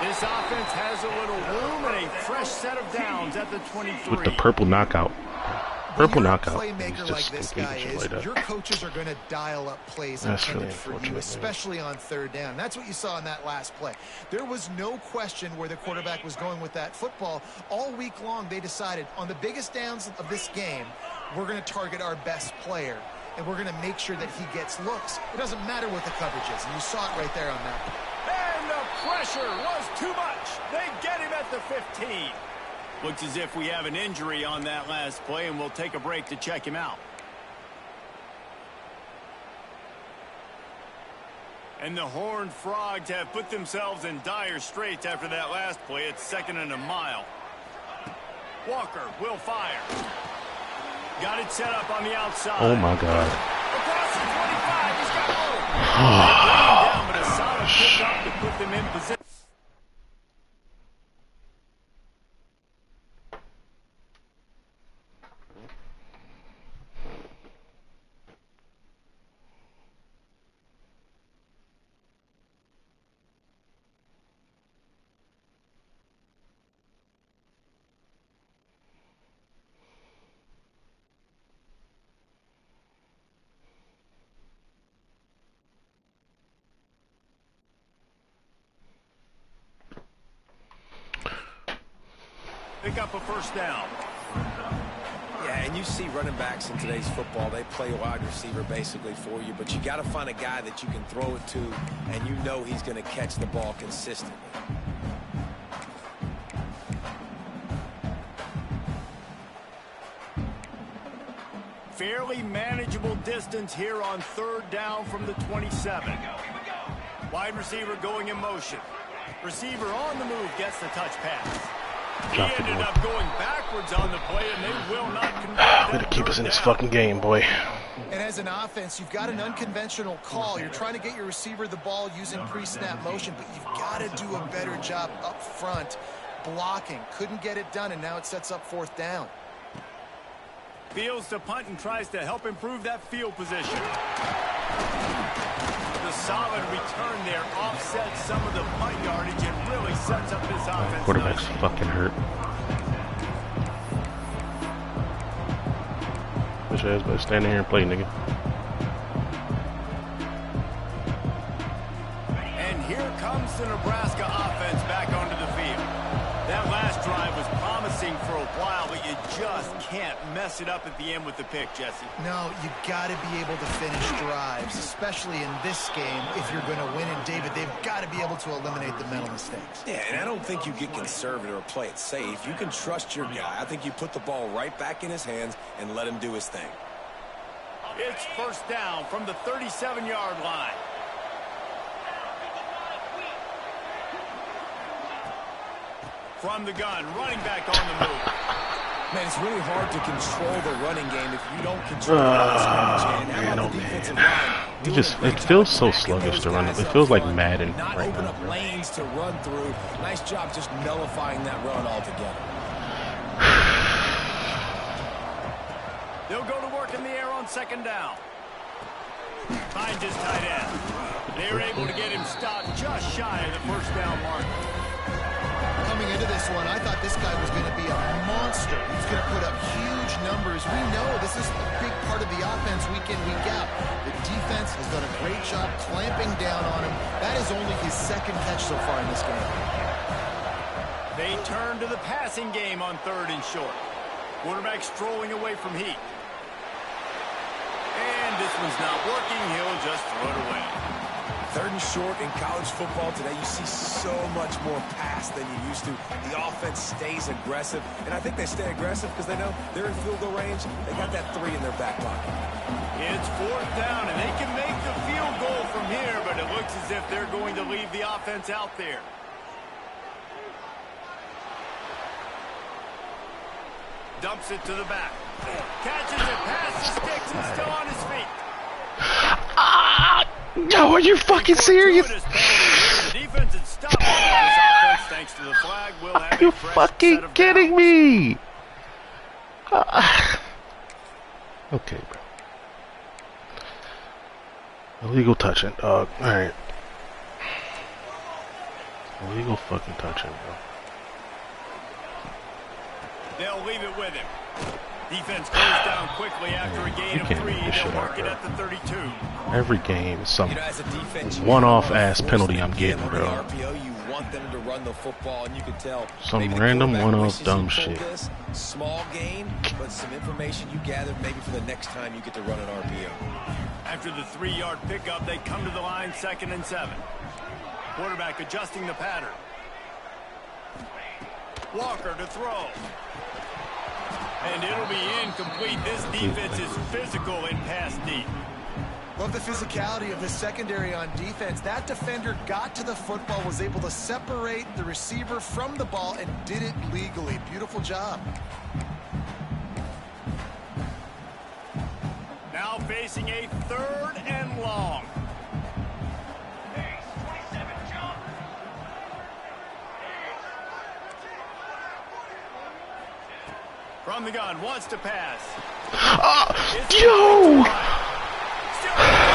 This offense has a little room and a fresh set of downs at the 23. With the purple knockout. Purple knockout. Playmaker like this guy is, like your coaches are going to dial up plays intended for you, especially on 3rd down. That's what you saw in that last play. There was no question where the quarterback was going with that football. All week long, they decided on the biggest downs of this game, we're going to target our best player, and we're going to make sure that he gets looks. It doesn't matter what the coverage is, and you saw it right there on that one. And the pressure was too much. They get him at the 15. Looks as if we have an injury on that last play, and we'll take a break to check him out. And the Horned Frogs have put themselves in dire straits after that last play. It's 2nd and a mile. Walker will fire. Got it set up on the outside. Oh my God. Across the 25, he's got room. Down, but a solid pick up to put them in position. Pick up a 1st down. Yeah, and you see running backs in today's football, they play wide receiver basically for you, but you got to find a guy that you can throw it to, and you know he's going to catch the ball consistently. Fairly manageable distance here on 3rd down from the 27. Wide receiver going in motion. Receiver on the move gets the touch pass. He ended up going backwards on the play, and they will not convert. Way to keep us in this fucking game, boy. And as an offense, you've got an unconventional call. You're trying to get your receiver the ball using pre-snap motion, but you've got to do a better job up front blocking. Couldn't get it done, and now it sets up 4th down. Fields to punt and tries to help improve that field position. The solid return there offsets some of the punt yardage and really sets up this offense. Quarterback's fucking hurt. Wish I was better stand here and play, nigga. And here comes the Nebraska offense back onto the field. That last drive was promising for a while, but you just can't mess it up at the end with the pick, Jesse. No, you got to be able to finish drives, especially in this game. If you're going to win, and David, they've got to be able to eliminate the mental mistakes. Yeah, and I don't think you get conservative or play it safe. You can trust your guy. I think you put the ball right back in his hands and let him do his thing. It's 1st down from the 37-yard line. From the gun, running back on the move. Man, it's really hard to control the running game if you don't control the scrimmage. Man, oh man. It feels so sluggish to run up. It feels like Madden not right open now. up lanes to run through. Nice job just nullifying that run altogether. They'll go to work in the air on second down. Finds his tight end. They were able to get him stopped just shy of the first down mark. Coming into this one, I thought this guy was going to be a monster. He's going to put up huge numbers. We know this is a big part of the offense week in, week out. The defense has done a great job clamping down on him. That is only his second catch so far in this game. They turn to the passing game on 3rd and short. Quarterback strolling away from heat. And this one's not working. He'll just throw it away. 3rd and short in college football today, you see so much more pass than you used to. The offense stays aggressive, and I think they stay aggressive because they know they're in field goal range. They got that 3 in their back pocket. It's 4th down, and they can make the field goal from here, but it looks as if they're going to leave the offense out there. Dumps it to the back. Catches it, passes, sticks, and still on his feet. Yo, are you fucking serious? The defense is stopped. This offense, thanks to the flag, will have Are you a fresh fucking set of kidding downs. me? Okay, bro. Illegal touching, dog. Alright. Illegal fucking touching, bro. They'll leave it with him. Defense closed down quickly after a gain of 3. They'll mark it at the 32. Every game is some As a defense, one-off ass penalty I'm getting, bro. RPO, you want them to run the football, and you can tell Some maybe the random quarterback one-off wishes dumb he pulled shit. this. Small gain, but some information you gathered maybe for the next time you get to run an RPO. After the 3-yard pickup, they come to the line 2nd and 7. Quarterback adjusting the pattern. Walker to throw. And it'll be incomplete. This defense is physical in pass deep. Love the physicality of the secondary on defense. That defender got to the football, was able to separate the receiver from the ball, and did it legally. Beautiful job. Now facing a 3rd and long. From the gun, wants to pass. Yo!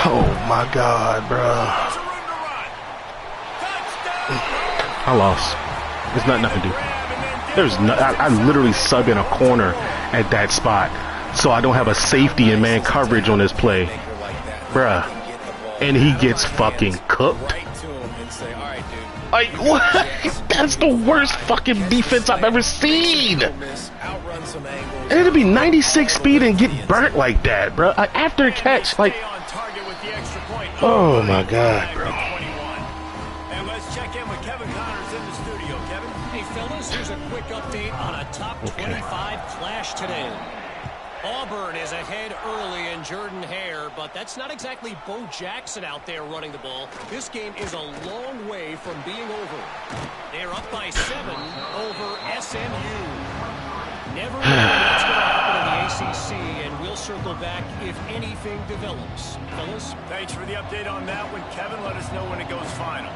Oh my God, bro. I lost. There's nothing I can do. There's no. I literally sub in a corner at that spot, so I don't have a safety and man coverage on this play, bruh. And he gets fucking cooked. Like what? That's the worst fucking defense I've ever seen. And it'll be 96 speed and get burnt like that, bro. After a catch, like, oh my God, bro. And let's check in with Kevin Connors in the studio. Kevin? Hey, fellas, here's a quick update on a top 25 clash today. Auburn is ahead early in Jordan Hare, but that's not exactly Bo Jackson out there running the ball. This game is a long way from being over. They're up by 7 over SMU. Never know what's going to happen in the ACC, and we'll circle back if anything develops. Fellas? Thanks for the update on that one, Kevin. Let us know when it goes final.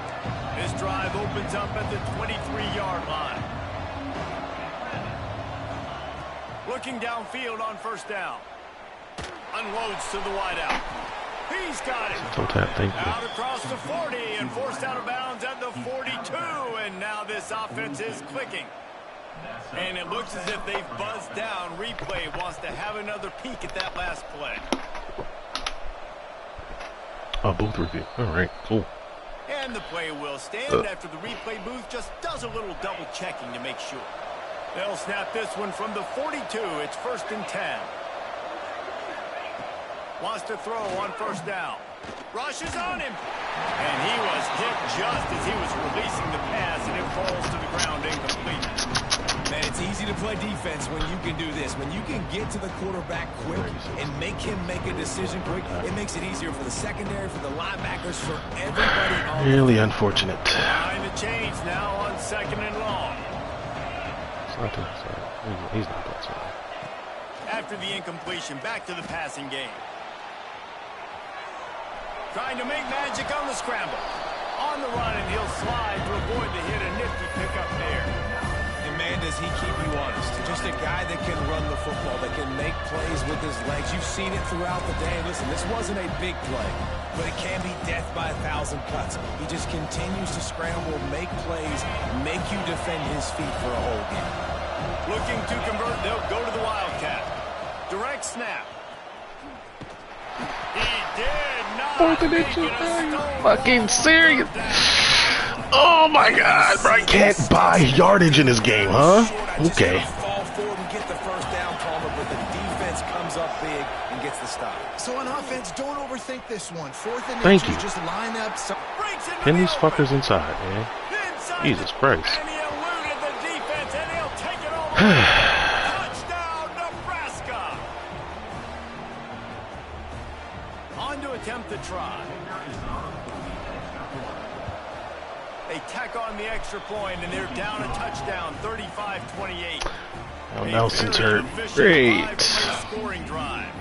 This drive opens up at the 23-yard line. Looking downfield on 1st down. Unloads to the wideout. He's got it. Thank you. Out across the 40 and forced out of bounds at the 42. And now this offense is clicking. And it looks as if they've buzzed down. Replay wants to have another peek at that last play. Oh, booth review. All right, cool. And the play will stand after the replay booth just does a little double checking to make sure. They'll snap this one from the 42. It's 1st and 10. Wants to throw on 1st down. Rushes on him. And he was hit just as he was releasing the pass, and it falls to the ground incomplete. Man, it's easy to play defense when you can do this. When you can get to the quarterback quick and make him make a decision quick, it makes it easier for the secondary, for the linebackers, for everybody on Really unfortunate. Behind the chains now on 2nd and long. Not to the side. He's not that side. After the incompletion, back to the passing game. Trying to make magic on the scramble. On the run, and he'll slide to avoid the hit. A nifty pickup there. And man, does he keep you honest. Just a guy that can run the football, that can make plays with his legs. You've seen it throughout the day. Listen, this wasn't a big play, but it can be death by 1,000 cuts. He just continues to scramble, make plays, make you defend his feet for a whole game. Looking to convert, they'll go to the Wildcat. Direct snap. He did not. Fourth and inches, are you fucking serious? Oh my God, bro! I can't buy yardage in this game, huh? Okay. Fall forward and get the first down, Palmer, but the defense comes up big and gets the stop. So on offense, don't overthink this one. Fourth and Thank you. just line up. Pin these fuckers inside, man. Jesus Christ. And he eluded the defense, and he'll take it over. Touchdown, Nebraska. On to attempt the try. They tack on the extra point, and they're down a touchdown, 35-28. Oh, Nelson's hurt. Great. Scoring drive.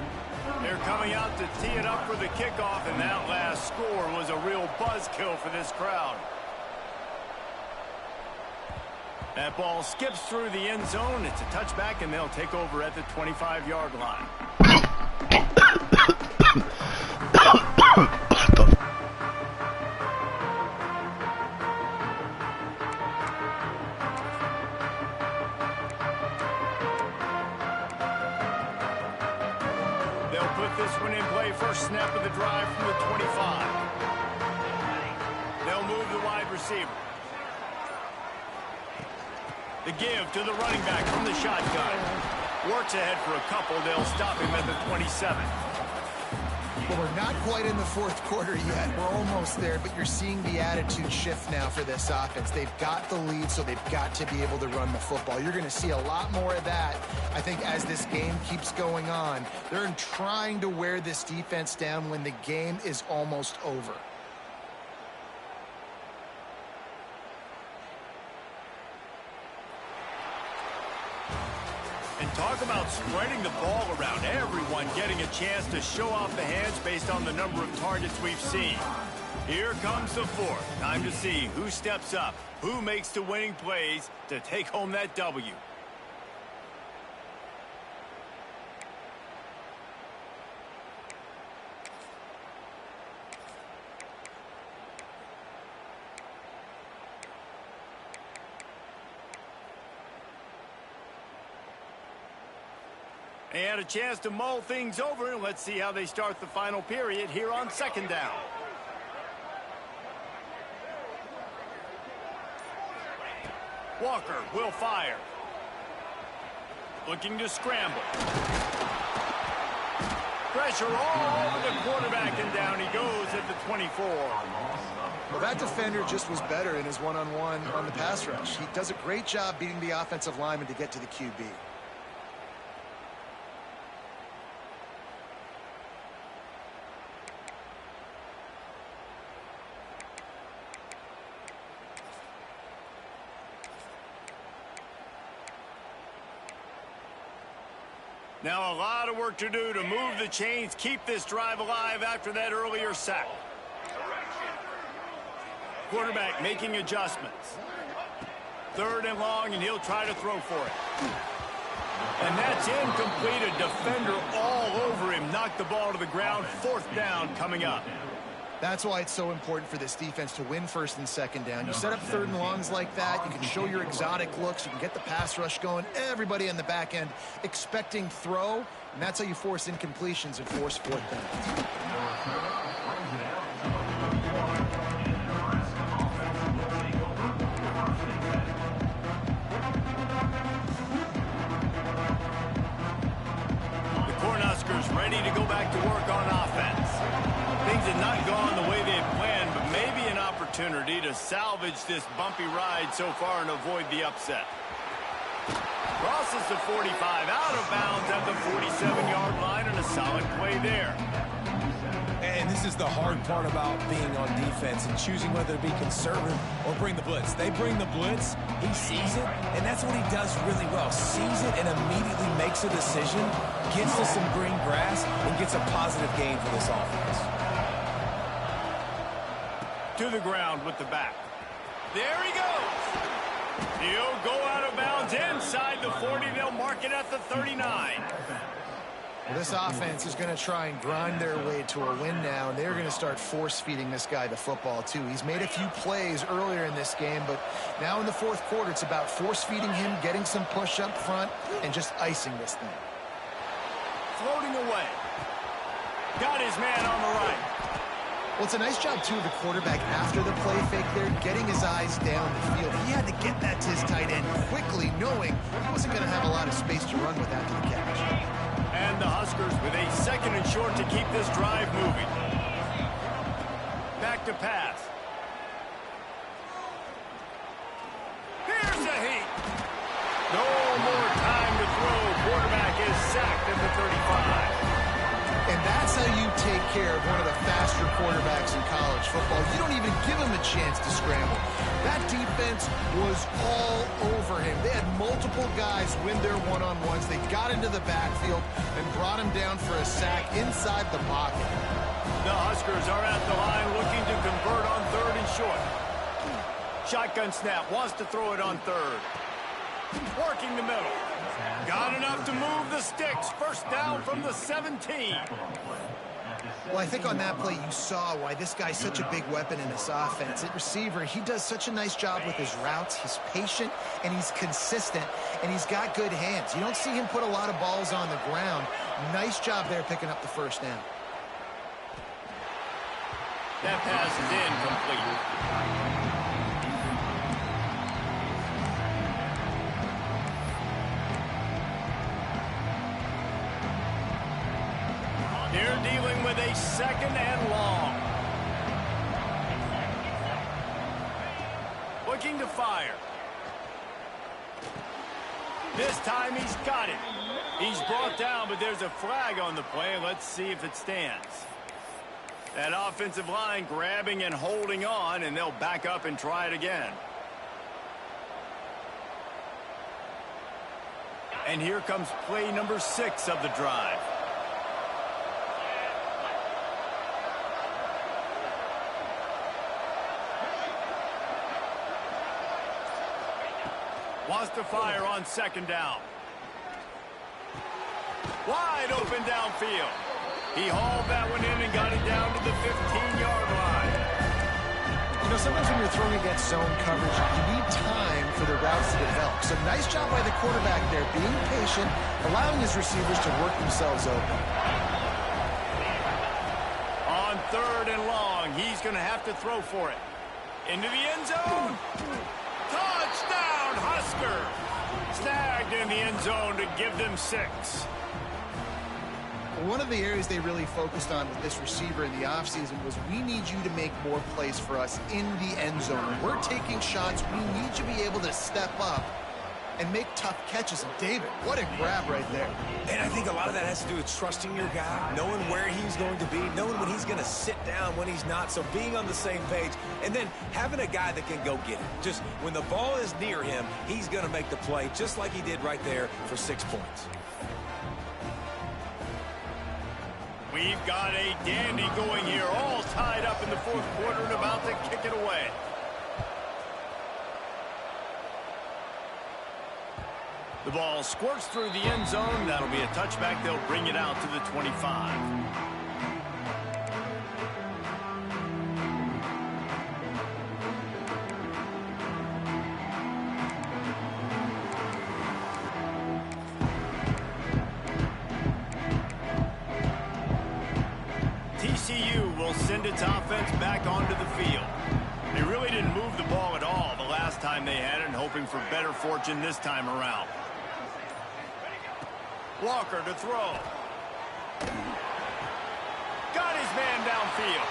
They're coming out to tee it up for the kickoff, and that last score was a real buzzkill for this crowd. That ball skips through the end zone. It's a touchback, and they'll take over at the 25-yard line. They'll put this one in play. First snap of the drive from the 25. They'll move the wide receiver. The give to the running back from the shotgun. Works ahead for a couple. They'll stop him at the 27. Well, we're not quite in the fourth quarter yet. We're almost there, but you're seeing the attitude shift now for this offense. They've got the lead, so they've got to be able to run the football. You're going to see a lot more of that, I think, as this game keeps going on. They're trying to wear this defense down when the game is almost over. And talk about spreading the ball around. Everyone getting a chance to show off the hands based on the number of targets we've seen. Here comes the fourth. Time to see who steps up, who makes the winning plays to take home that W. They had a chance to mull things over, and let's see how they start the final period here on second down. Walker will fire. Looking to scramble. Pressure all over the quarterback, and down he goes at the 24. Well, that defender just was better in his one-on-one on the pass rush. He does a great job beating the offensive lineman to get to the QB. Now a lot of work to do to move the chains, keep this drive alive after that earlier sack. Quarterback making adjustments. Third and long, and he'll try to throw for it. And that's incomplete. A defender all over him. Knocked the ball to the ground. Fourth down coming up. That's why it's so important for this defense to win first and second down. You set up third and longs like that. You can show your exotic looks. You can get the pass rush going. Everybody in the back end expecting throw. And that's how you force incompletions and force fourth downs. The Cornhuskers ready to go back to work on offense. Things had not gone the way they had planned, but maybe an opportunity to salvage this bumpy ride so far and avoid the upset. Crosses the 45, out of bounds at the 47-yard line, and a solid play there. And And this is the hard part about being on defense and choosing whether to be conservative or bring the blitz. They bring the blitz, he sees it, and that's what he does really well. Sees it and immediately makes a decision, gets to some green grass, and gets a positive gain for this offense. To the ground with the back. There he goes. He'll go out of bounds inside the 40. They'll mark it at the 39. Well, this offense is going to try and grind their way to a win now, and they're going to start force-feeding this guy the football, too. He's made a few plays earlier in this game, but now in the fourth quarter, it's about force-feeding him, getting some push up front, and just icing this thing. Floating away. Got his man on the right. Well, it's a nice job, too, of the quarterback after the play fake there, getting his eyes down the field. He had to get that to his tight end quickly, knowing he wasn't going to have a lot of space to run with after the catch. And the Huskers with a 2nd and short to keep this drive moving. Back to pass. Here's a heat. No more time to throw. Quarterback is sacked at the 35. And that's how you take care of one of the faster quarterbacks in college football. You don't even give him a chance to scramble. That defense was all over him. They had multiple guys win their one-on-ones. They got into the backfield and brought him down for a sack inside the pocket. The Huskers are at the line looking to convert on 3rd and short. Shotgun snap, wants to throw it on 3rd. Working the middle. Got enough to move the sticks. First down from the 17. Well, I think on that play you saw why this guy's such a big weapon in this offense. At receiver, he does such a nice job with his routes. He's patient, and he's consistent, and he's got good hands. You don't see him put a lot of balls on the ground. Nice job there picking up the first down. That pass is incomplete. They're dealing with a 2nd and long. Looking to fire. This time he's got it. He's brought down, but there's a flag on the play. Let's see if it stands. That offensive line grabbing and holding on, and they'll back up and try it again. And here comes play number 6 of the drive. Wants to fire on 2nd down. Wide open downfield. He hauled that one in and got it down to the 15-yard line. You know, sometimes when you're throwing against zone coverage, you need time for the routes to develop. So nice job by the quarterback there, being patient, allowing his receivers to work themselves open. On 3rd and long, he's going to have to throw for it. Into the end zone. Touchdown, Husker! Snagged in the end zone to give them 6. One of the areas they really focused on with this receiver in the offseason was we need you to make more plays for us in the end zone. When we're taking shots, we need you to be able to step up and make tough catches. And David, what a grab right there. And I think a lot of that has to do with trusting your guy, knowing where he's going to be, knowing when he's going to sit down, when he's not. So being on the same page, and then having a guy that can go get it. Just when the ball is near him, he's going to make the play, just like he did right there for 6 points. We've got a dandy going here, all tied up in the fourth quarter and about to kick it away. The ball squirts through the end zone. That'll be a touchback. They'll bring it out to the 25. TCU will send its offense back onto the field. They really didn't move the ball at all the last time they had it, and hoping for better fortune this time around. Walker to throw. Got his man downfield.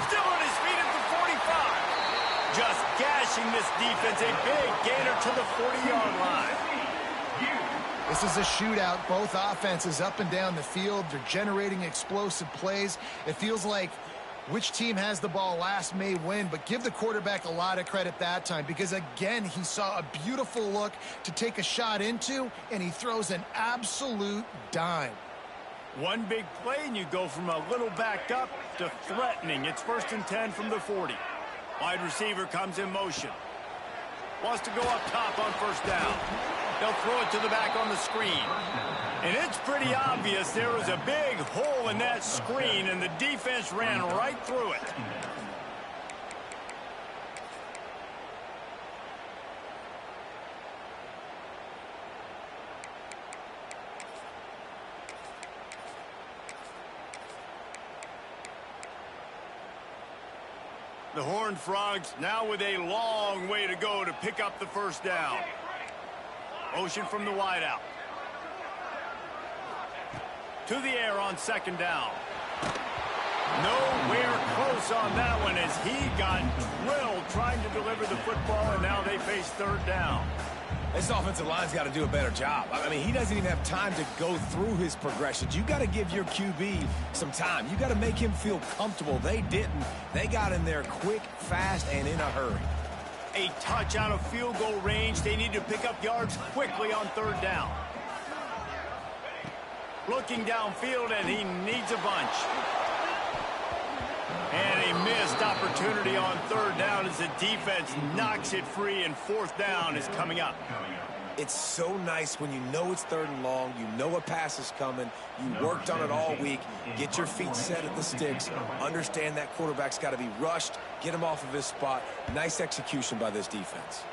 Still on his feet at the 45. Just gashing this defense. A big gainer to the 40-yard line. This is a shootout. Both offenses up and down the field. They're generating explosive plays. It feels like which team has the ball last may win, but give the quarterback a lot of credit that time because, again, he saw a beautiful look to take a shot into, and he throws an absolute dime. One big play, and you go from a little backed up to threatening. It's 1st and 10 from the 40. Wide receiver comes in motion. Wants to go up top on 1st down. They'll throw it to the back on the screen. And it's pretty obvious there was a big hole in that screen, and the defense ran right through it. The Horned Frogs now with a long way to go to pick up the 1st down. Motion from the wideout. To the air on 2nd down. Nowhere close on that one as he got drilled trying to deliver the football, and now they face 3rd down. This offensive line's got to do a better job. I mean, he doesn't even have time to go through his progressions. You got to give your QB some time. You got to make him feel comfortable. They didn't. They got in there quick, fast, and in a hurry. A touch out of field goal range. They need to pick up yards quickly on 3rd down. Looking downfield, and he needs a bunch. And a missed opportunity on 3rd down as the defense knocks it free, and 4th down is coming up. It's so nice when you know it's 3rd and long, you know a pass is coming, you worked on it all week, get your feet set at the sticks, understand that quarterback's got to be rushed, get him off of his spot. Nice execution by this defense.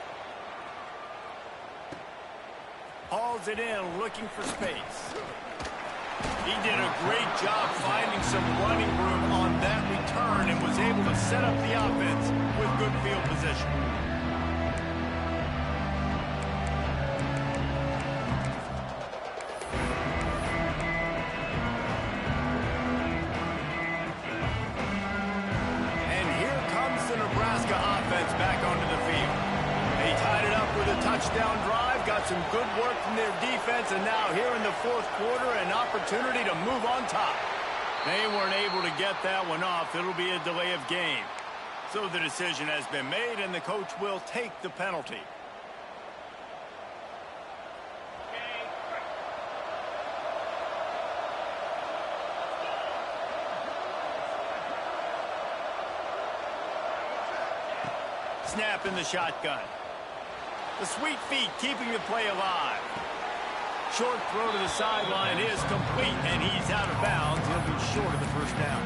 Hauls it in, looking for space. He did a great job finding some running room on that return and was able to set up the offense with good field position. And here comes the Nebraska offense back onto the field. They tied it up with a touchdown drive, got some good work from their defense, and now here in the 4th quarter, an opportunity to move on top. They weren't able to get that one off. It'll be a delay of game. So the decision has been made, and the coach will take the penalty. Snap in the shotgun. The sweet feet keeping the play alive. Short throw to the sideline is complete, and he's out of bounds. He'll be short of the 1st down.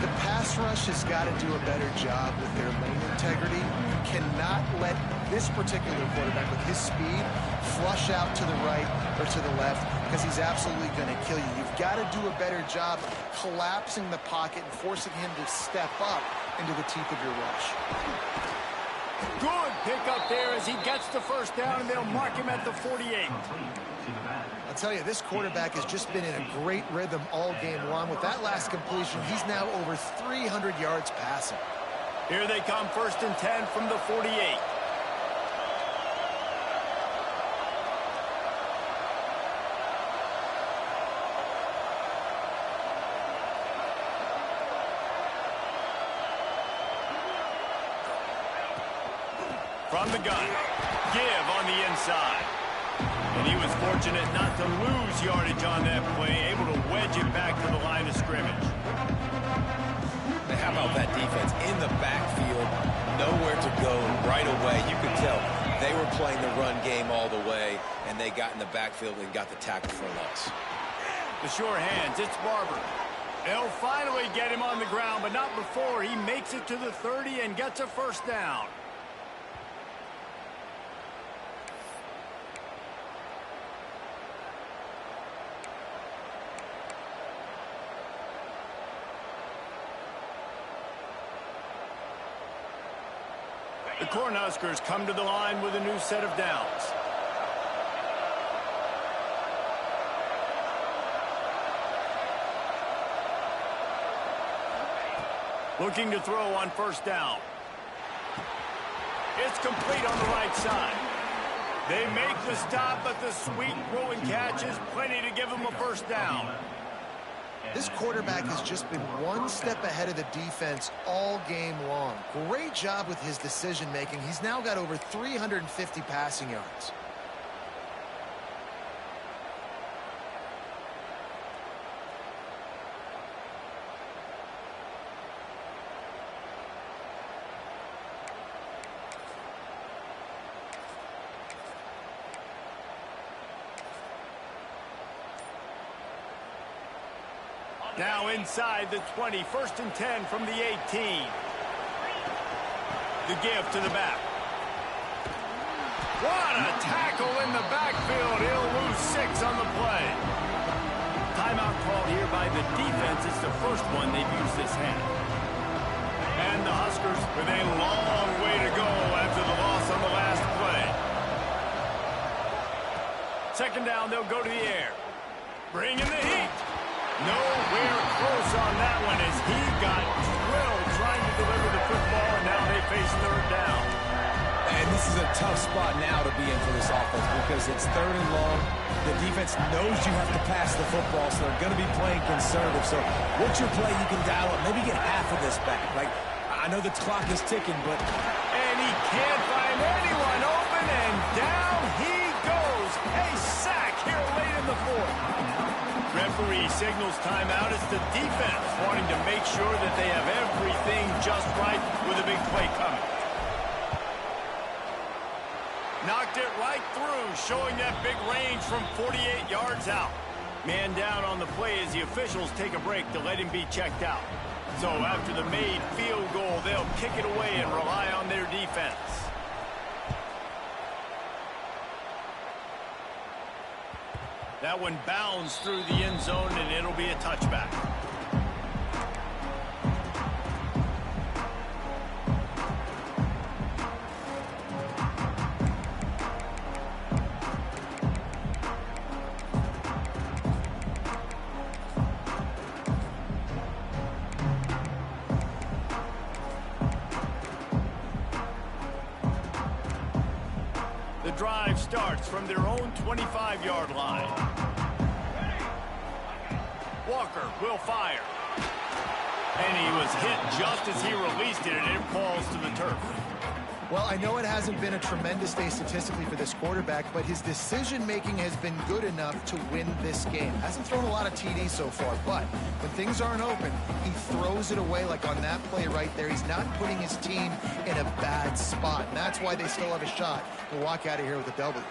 The pass rush has got to do a better job with their lane integrity. You cannot let this particular quarterback with his speed flush out to the right or to the left because he's absolutely going to kill you. You've got to do a better job collapsing the pocket and forcing him to step up into the teeth of your rush. Good pickup there as he gets the 1st down, and they'll mark him at the 48. I'll tell you, this quarterback has just been in a great rhythm all game long. With that last completion, he's now over 300 yards passing. Here they come, 1st and 10 from the 48. From the gun, give on the inside. And he was fortunate not to lose yardage on that play, able to wedge it back to the line of scrimmage. And how about that defense in the backfield, nowhere to go right away. You could tell they were playing the run game all the way, and they got in the backfield and got the tackle for a loss. The sure hands, it's Barber. They'll finally get him on the ground, but not before he makes it to the 30 and gets a 1st down. The Cornhuskers come to the line with a new set of downs. Looking to throw on 1st down. It's complete on the right side. They make the stop, but the sweet throw and catch is plenty to give them a first down. This quarterback has just been one step ahead of the defense all game long. Great job with his decision-making. He's now got over 350 passing yards. Now inside the 20, 1st and 10 from the 18. The give to the back. What a tackle in the backfield. He'll lose 6 on the play. Timeout called here by the defense. It's the first one they've used this half. And the Huskers with a long way to go after the loss on the last play. 2nd down, they'll go to the air. Bring in the heat. Nowhere close on that one as he got drilled trying to deliver the football, and now they face 3rd down. And this is a tough spot now to be in for this offense because it's 3rd and long. The defense knows you have to pass the football, so they're going to be playing conservative. So what's your play you can dial up? Maybe get half of this back. Like, I know the clock is ticking, but... And he can't find anyone open, and down he goes. A sack here late in the 4th. Referee signals timeout. It's the defense wanting to make sure that they have everything just right with a big play coming. Knocked it right through, showing that big range from 48 yards out. Man down on the play as the officials take a break to let him be checked out. So after the made field goal, they'll kick it away and rely on their defense. That one bounds through the end zone, and it'll be a touchback. The drive starts from their own 25-yard line. Walker will fire. And he was hit just as he released it, and it falls to the turf. Well, I know it hasn't been a tremendous day statistically for this quarterback, but his decision-making has been good enough to win this game. Hasn't thrown a lot of TDs so far, but when things aren't open, he throws it away like on that play right there. He's not putting his team in a bad spot, and that's why they still have a shot to walk out of here with a W.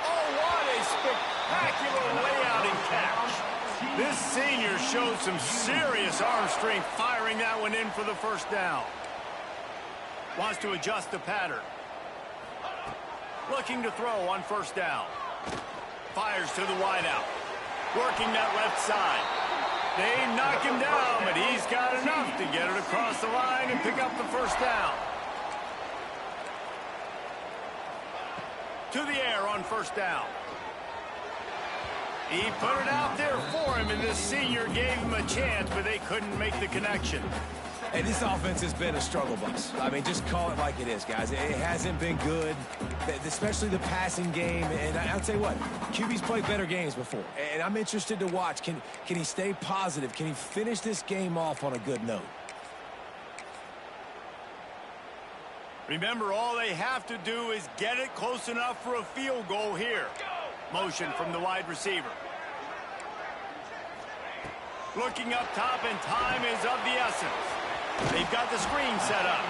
Oh, what a spectacular layout and catch. This senior showed some serious arm strength firing that one in for the first down. Wants to adjust the pattern. Looking to throw on first down. Fires to the wideout. Working that left side. They knock him down, but he's got enough to get it across the line and pick up the first down. To the air on first down. He put it out there for him, and this senior gave him a chance, but they couldn't make the connection. And this offense has been a struggle bus. I mean, just call it like it is, guys. It hasn't been good, especially the passing game. And I'll tell you what, QB's played better games before. And I'm interested to watch. Can he stay positive? Can he finish this game off on a good note? Remember, all they have to do is get it close enough for a field goal here. Motion from the wide receiver. Looking up top, and time is of the essence. They've got the screen set up.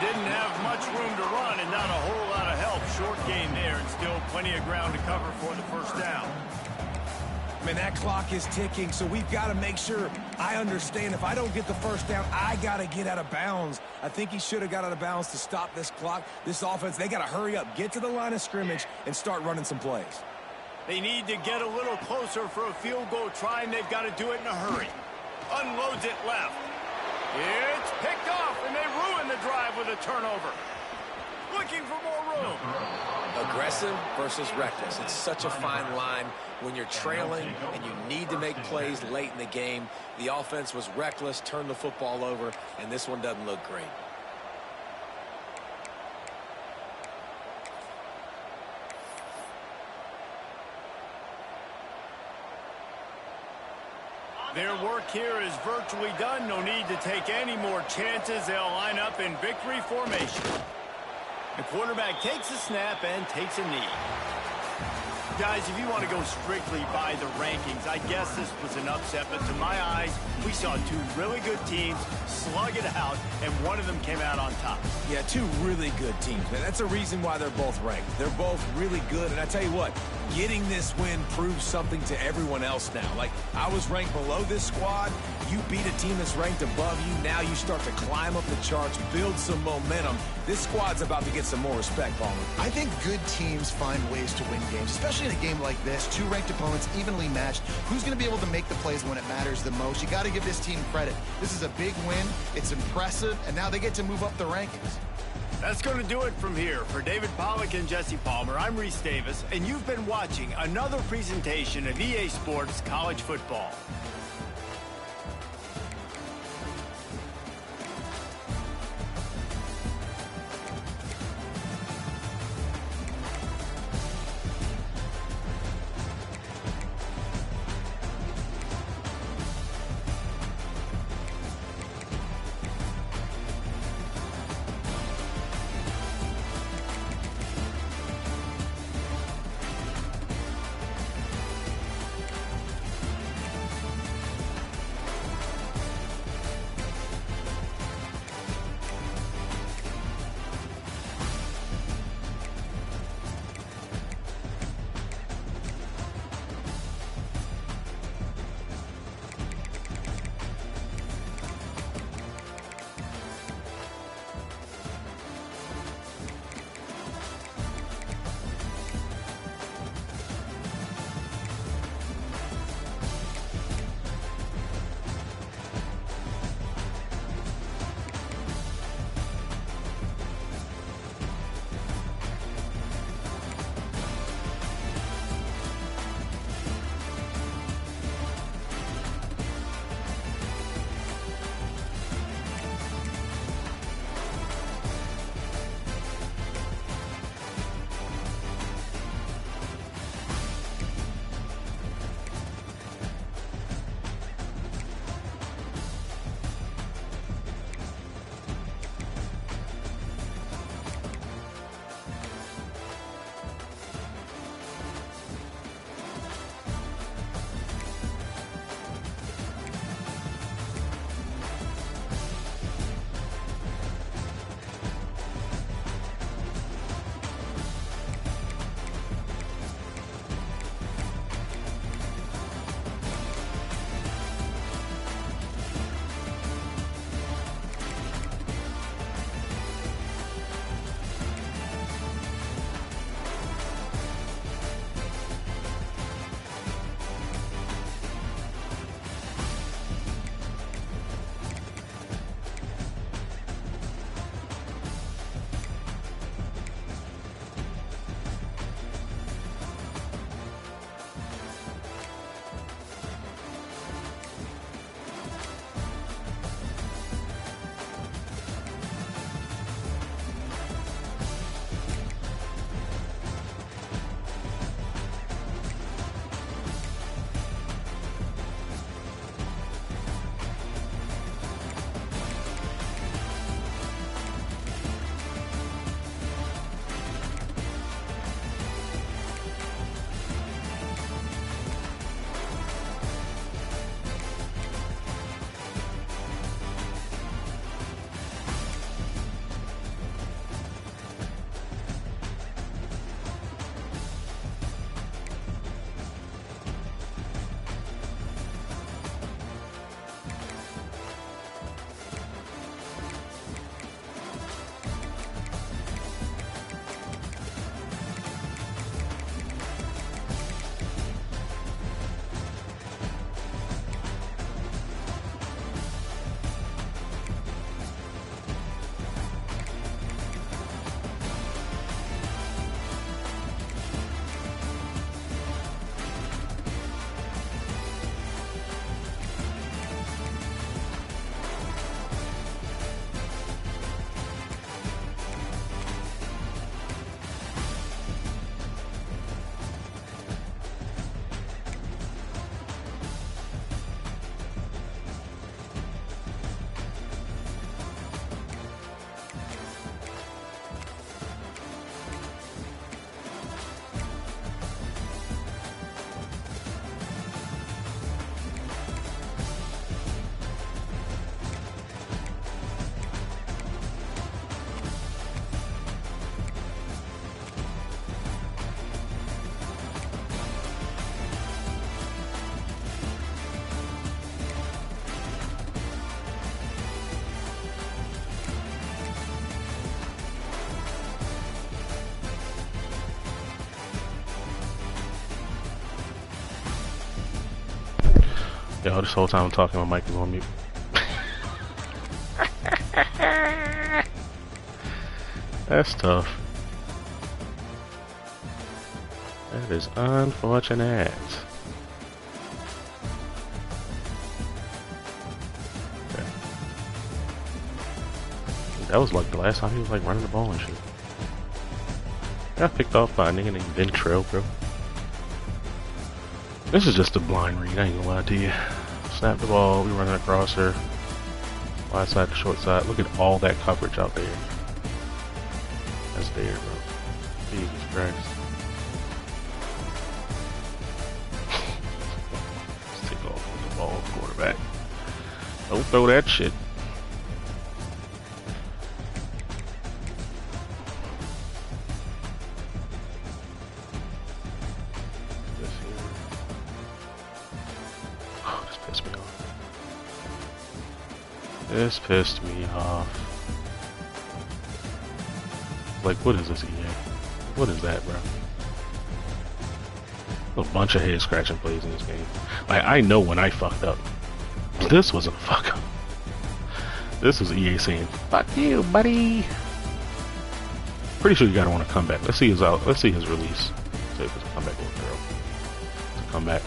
Didn't have much room to run and not a whole lot of help. Short gain there and still plenty of ground to cover for the first down. I mean, that clock is ticking, so we've got to make sure I understand if I don't get the first down, I got to get out of bounds. I think he should have got out of bounds to stop this clock. This offense, they got to hurry up, get to the line of scrimmage, and start running some plays. They need to get a little closer for a field goal try, and they've got to do it in a hurry. Unloads it left. It's picked off, and they ruin the drive with a turnover. Looking for more room. Aggressive versus reckless. It's such a fine line when you're trailing and you need to make plays late in the game. The offense was reckless, turned the football over, and this one doesn't look great. Their work here is virtually done. No need to take any more chances. They'll line up in victory formation. The quarterback takes a snap and takes a knee. Guys, if you want to go strictly by the rankings, I guess this was an upset, but to my eyes, we saw two really good teams slug it out, and one of them came out on top. Yeah, two really good teams, man. That's a reason why they're both ranked. They're both really good, and I tell you what, getting this win proves something to everyone else now. Like, I was ranked below this squad. You beat a team that's ranked above you. Now you start to climb up the charts, build some momentum. This squad's about to get some more respect, Palmer. I think good teams find ways to win games, especially in a game like this. Two ranked opponents, evenly matched. Who's going to be able to make the plays when it matters the most? You got to give this team credit. This is a big win. It's impressive, and now they get to move up the rankings. That's going to do it from here. For David Pollack and Jesse Palmer, I'm Reese Davis, and you've been watching another presentation of EA Sports College Football. Yo, this whole time I'm talking, my mic is on mute. That's tough. That is unfortunate. Okay. That was like the last time he was like running the ball and shit. Got picked off by a nigga named Ventrell, bro. This is just a blind read, I ain't gonna lie to you. Snap the ball, we running across her. Wide side to short side. Look at all that coverage out there. That's there, bro. Jesus Christ. Let's take off with the ball, quarterback. Don't throw that shit. This here. Oh, this pissed me off. This pissed me off. Like, what is this, EA? What is that, bro? A bunch of head scratching plays in this game. Like, I know when I fucked up. This wasn't a fuck up. This was EA saying, "Fuck you, buddy." Pretty sure you gotta want to come back. Let's see his out. Let's see his release. See if it's a comeback or a throw. It's a comeback.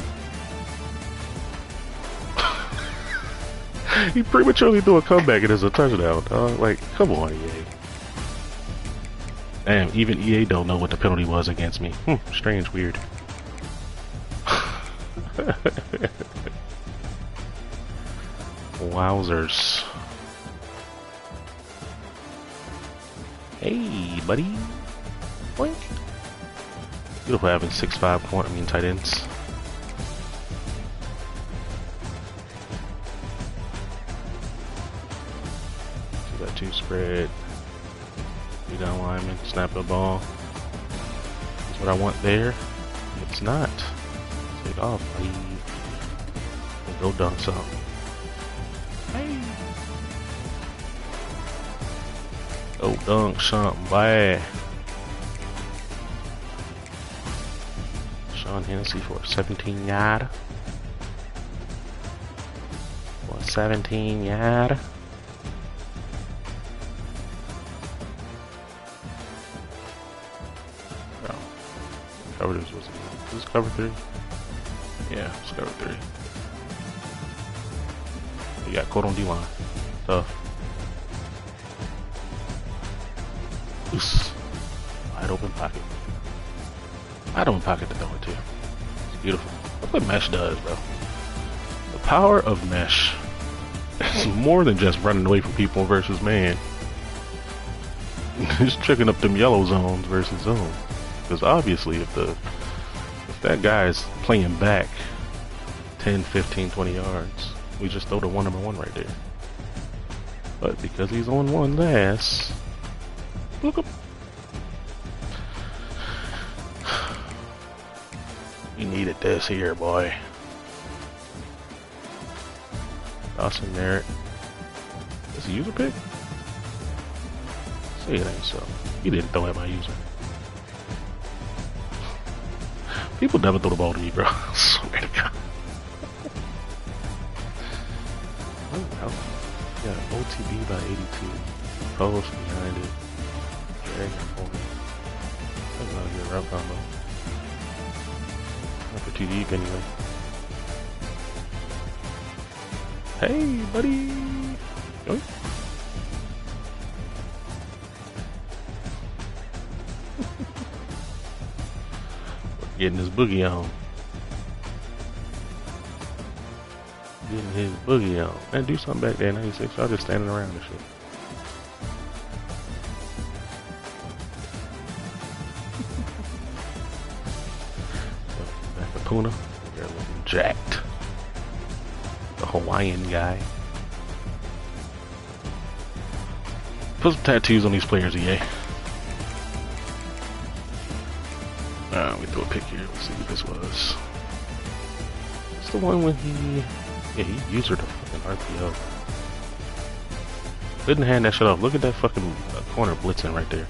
He prematurely threw a comeback and it's a touchdown. Like, come on, EA. Damn, even EA don't know what the penalty was against me. Strange, weird. Wowzers. Hey, buddy. Boink. Beautiful having 6'5" corner, tight ends. So got two spread. Three down lineman, snap the ball. That's what I want there. It's not. Take off, buddy. And go dunk something. Hey. Go dunk something, boy. Sean Hennessy for a 17-yard. For a 17-yard. Cover this was this cover 3? Yeah, it's cover 3. He got caught on D-line. Tough. Oops. Wide open pocket. Wide open pocket to throw it to. It's beautiful. Look what mesh does, bro. The power of mesh is more than just running away from people versus man. It's tricking up them yellow zones versus zone. Because obviously if that guy's playing back 10, 15, 20 yards, we just throw the number one right there. But because he's on one's ass, look up. We needed this here, boy. Dawson Merritt. Is he user pick? Say it ain't so. He didn't throw at my user. People never throw the ball to me, bro. I swear to God. Yeah, OTB by 82. Post behind it. Drag it forward. That's not a good route combo. Not for too deep anyway. Hey, buddy. Yoink. Getting his boogie on. Getting his boogie on. Man, do something back there, 96. Y'all just standing around and shit. Back to Puna. They're looking jacked. The Hawaiian guy. Put some tattoos on these players, EA. We threw a pick here. Let's see what this was. It's the one when he used her to fucking RPO. Couldn't hand that shit off. Look at that fucking corner blitzing right there.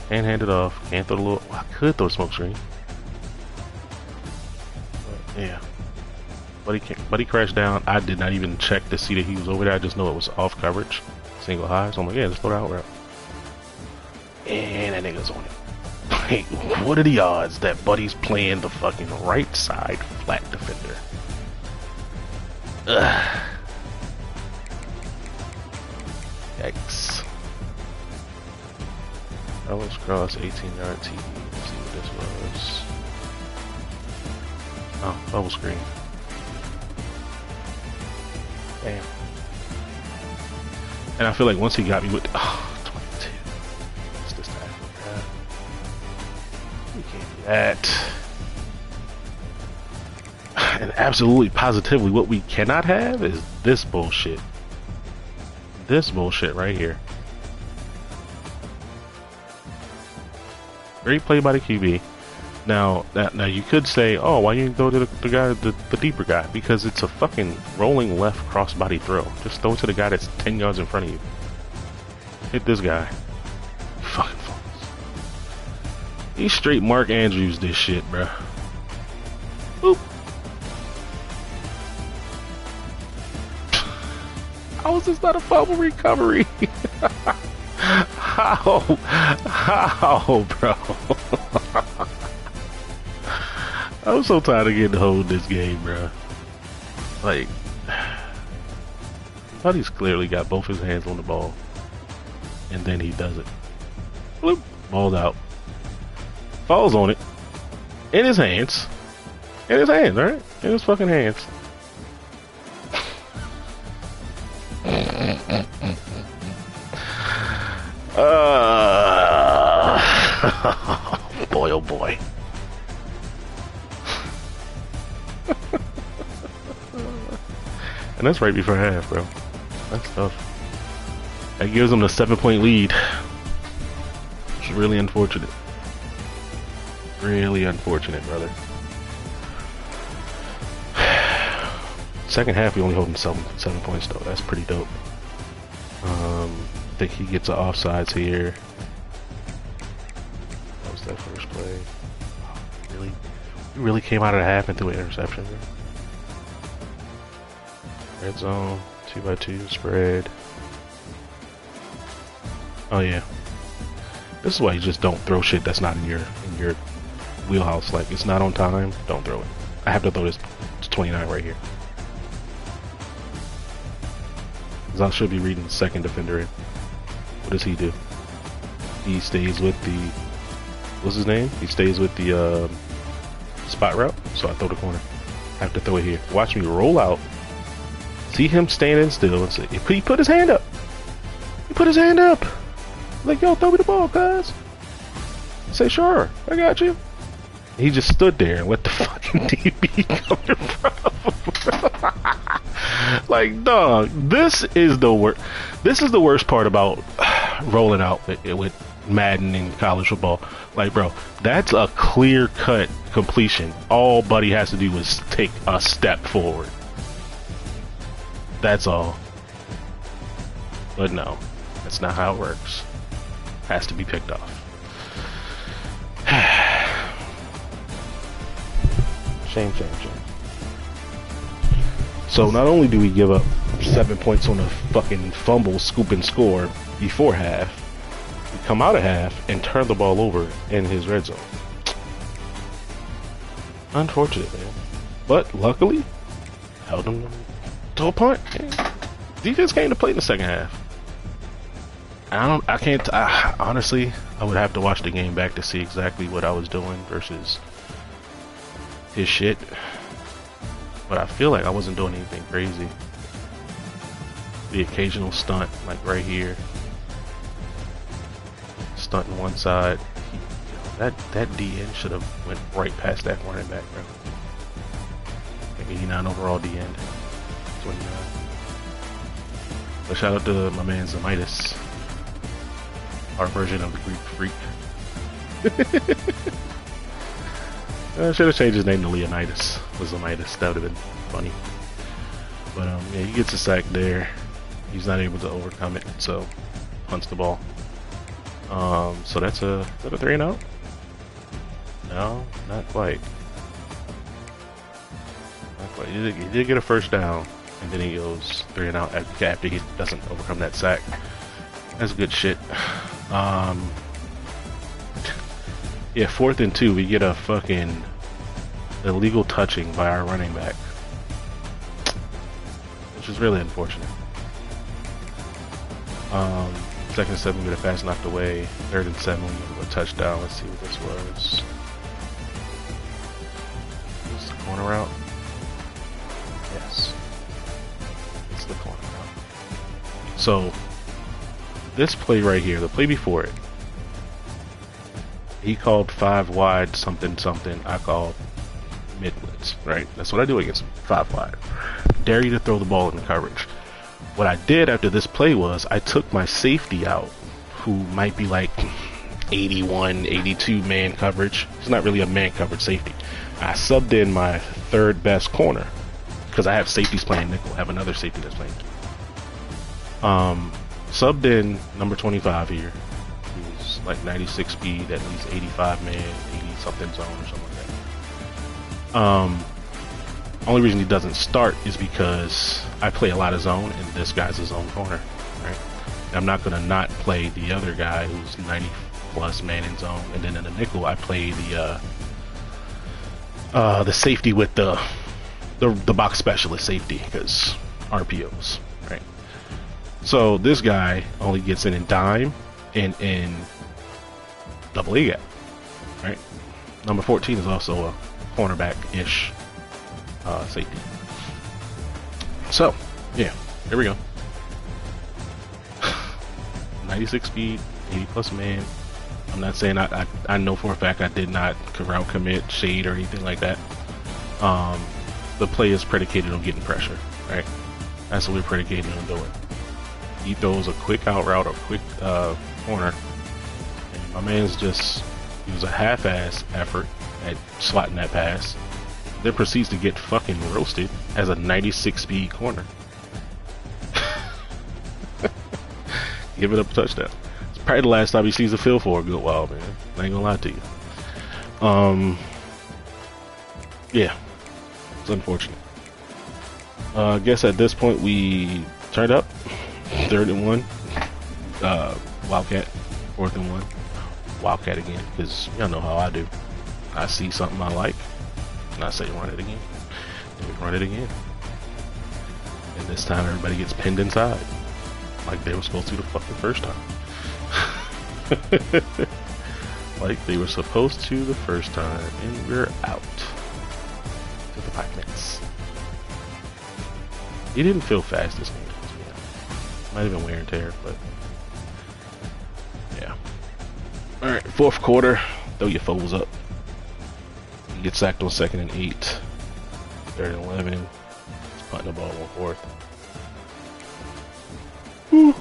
Can't hand it off. Can't throw the little. Well, I could throw a smoke screen. But, yeah. Buddy crashed down. I did not even check to see that he was over there. I just know it was off coverage, single high. So I'm like, yeah, just throw the out route. And that nigga's on it. Like, what are the odds that Buddy's playing the fucking right side flat defender? Ugh. Yikes. Ellis cross 18-yard TD. Let's see what this was. Oh, bubble screen. Damn. And I feel like once he got me with 22. What's this tackle, bruh? We can't do that. And absolutely positively what we cannot have is this bullshit. This bullshit right here. Great play by the QB. Now you could say, oh, why you didn't throw to the guy, the deeper guy? Because it's a fucking rolling left crossbody throw. Just throw it to the guy that's 10 yards in front of you. Hit this guy. Fucking falls. He straight Mark Andrews this shit, bruh. Boop. How is this not a fumble recovery? How, bro? I'm so tired of getting hold this game, bro. Like, Buddy's clearly got both his hands on the ball, and then he does it. Bloop, balled out. Falls on it. In his hands. In his hands, right? In his fucking hands. Boy, oh boy. And that's right before half, bro. That's tough. That gives them the 7-point lead. It's really unfortunate. Really unfortunate, brother. Second half, we only holding 7 points though. That's pretty dope. I think he gets the offsides here. That was that first play. Oh, we really came out of the half and threw an interception. Bro. Red zone, 2x2 spread. Oh yeah. This is why you just don't throw shit that's not in your wheelhouse. Like, it's not on time, don't throw it. I have to throw this to 29 right here. Because I should be reading the second defender in. What does he do? He stays with the, what's his name? He stays with the spot route. So I throw the corner. I have to throw it here. Watch me roll out. See him standing still and say, he put his hand up. He put his hand up. Like, yo, throw me the ball, cuz. Say, sure, I got you. He just stood there and let the fucking DB come in front of him. Like, dog, this is the worst. This is the worst part about rolling out with Madden in college football. Like, bro, that's a clear-cut completion. All Buddy has to do is take a step forward. That's all. But no, that's not how it works. Has to be picked off. Shame. So not only do we give up 7 points on a fucking fumble, scoop and score before half, we come out of half and turn the ball over in his red zone. Unfortunate, man. But luckily, held him to a punt. Defense came to play in the second half. Honestly, I would have to watch the game back to see exactly what I was doing versus his shit. But I feel like I wasn't doing anything crazy. The occasional stunt, like right here. Stunting one side. That DN should have went right past that running back, bro. 89 overall DN. 29. But shout out to my man Zamitis. Our version of the Greek Freak. I should have changed his name to Leonidas. Was Zamitis. That would have been funny. But yeah, he gets a sack there. He's not able to overcome it, so punts the ball. So that's a 3-and-out? No, not quite. He did get a first down, and then he goes 3 and out after he doesn't overcome that sack. That's good shit. Yeah, 4th and 2, we get a fucking illegal touching by our running back, which is really unfortunate. 2nd and 7, we get a pass knocked away. 3rd and 7, we get a touchdown. Let's see what this was. Was the corner route? Yes. It's the corner route. So, this play right here, the play before it, he called 5 wide something something. I called mid blitz, right? That's what I do against him, 5 wide. Dare you to throw the ball in the coverage. What I did after this play was I took my safety out, who might be like 81, 82 man coverage. He's not really a man coverage safety. I subbed in my 3rd best corner because I have safeties playing nickel. I have another safety that's playing nickel. Subbed in number 25 here. He's like 96 speed, at least 85 man, 80 something zone or something like that. Only reason he doesn't start is because I play a lot of zone and this guy's a zone corner, right? I'm not gonna not play the other guy who's 90 plus man in zone, and then in the nickel I play the safety with the box specialist safety because RPOs, right? So this guy only gets in dime and in double A gap, right? Number 14 is also a cornerback-ish safety. So, yeah, here we go. 96 speed, 80 plus man. I'm not saying I know for a fact I did not route commit, shade, or anything like that. The play is predicated on getting pressure, right? That's what we're predicated on doing. He throws a quick out route or quick corner, and my man's just use a half-ass effort at slotting that pass, then proceeds to get fucking roasted as a 96 speed corner. Give it up a touchdown. It's probably the last time he sees the field for a good while, man. I ain't gonna lie to you. Yeah, it's unfortunate. I guess at this point we turned up. 3rd and 1. Wildcat. 4th and 1. Wildcat again, because y'all know how I do. I see something I like, and I say run it again. And we run it again. And this time everybody gets pinned inside. Like they were supposed to the fucking first time. Like they were supposed to the first time, and we're out to the Pirates. He didn't feel fast this game. Might have been wear and tear, but yeah. Alright, 4th quarter. Throw your foes up. You get sacked on 2nd and 8. 3rd and 11. Just punting the ball on 4th. Woo.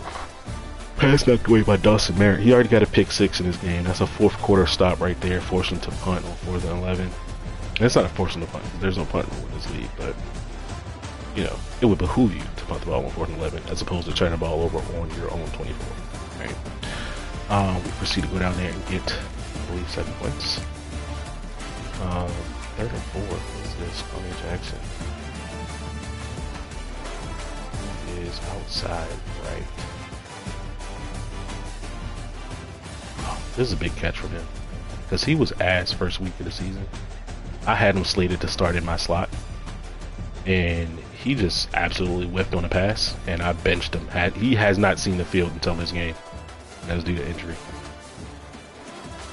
Pass knocked away by Dawson Merritt. He already got a pick 6 in his game. That's a 4th quarter stop right there, forcing him to punt on 4th and 11. And it's not a forcing to punt. There's no punt rule in this league, but you know, it would behoove you to punt the ball on 4th and 11 as opposed to turning the ball over on your own 24. Right? We proceed to go down there and get, I believe, 7 points. 3rd and 4th is this Connie Jackson. He is outside right. Oh, this is a big catch from him because he was ass first week of the season. I had him slated to start in my slot, and he just absolutely whiffed on a pass, and I benched him. He has not seen the field until this game. That was due to injury.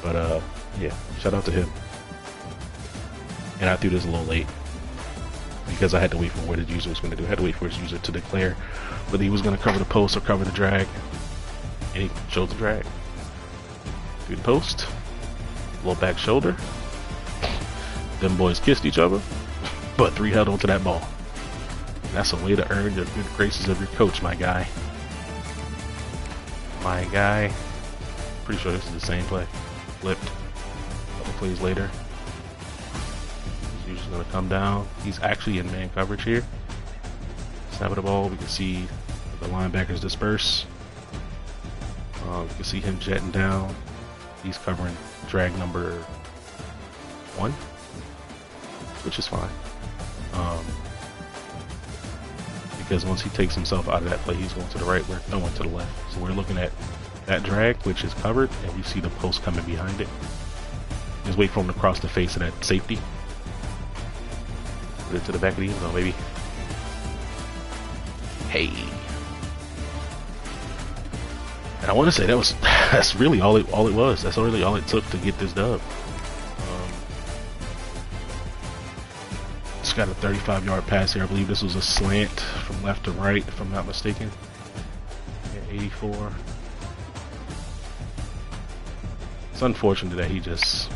But yeah, shout out to him. And I threw this a little late because I had to wait for what his user was going to do. I had to wait for his user to declare whether he was going to cover the post or cover the drag, and he showed the drag. Through the post, low back shoulder. Them boys kissed each other, but 3 held onto that ball. That's a way to earn the good graces of your coach, my guy. My guy. Pretty sure this is the same play. Flipped. A couple plays later. He's usually going to come down. He's actually in man coverage here. Snap of the ball. We can see the linebackers disperse. You can see him jetting down. He's covering drag number 1, which is fine. Because once he takes himself out of that play, he's going to the right, we're throwing to the left. So we're looking at that drag, which is covered, and we see the post coming behind it. Just wait for him to cross the face of that safety. Put it to the back of the end zone, baby. Hey. And I want to say that's really all it was. That's really all it took to get this dub. It's got a 35-yard pass here. I believe this was a slant from left to right, if I'm not mistaken. Yeah, 84. It's unfortunate that he just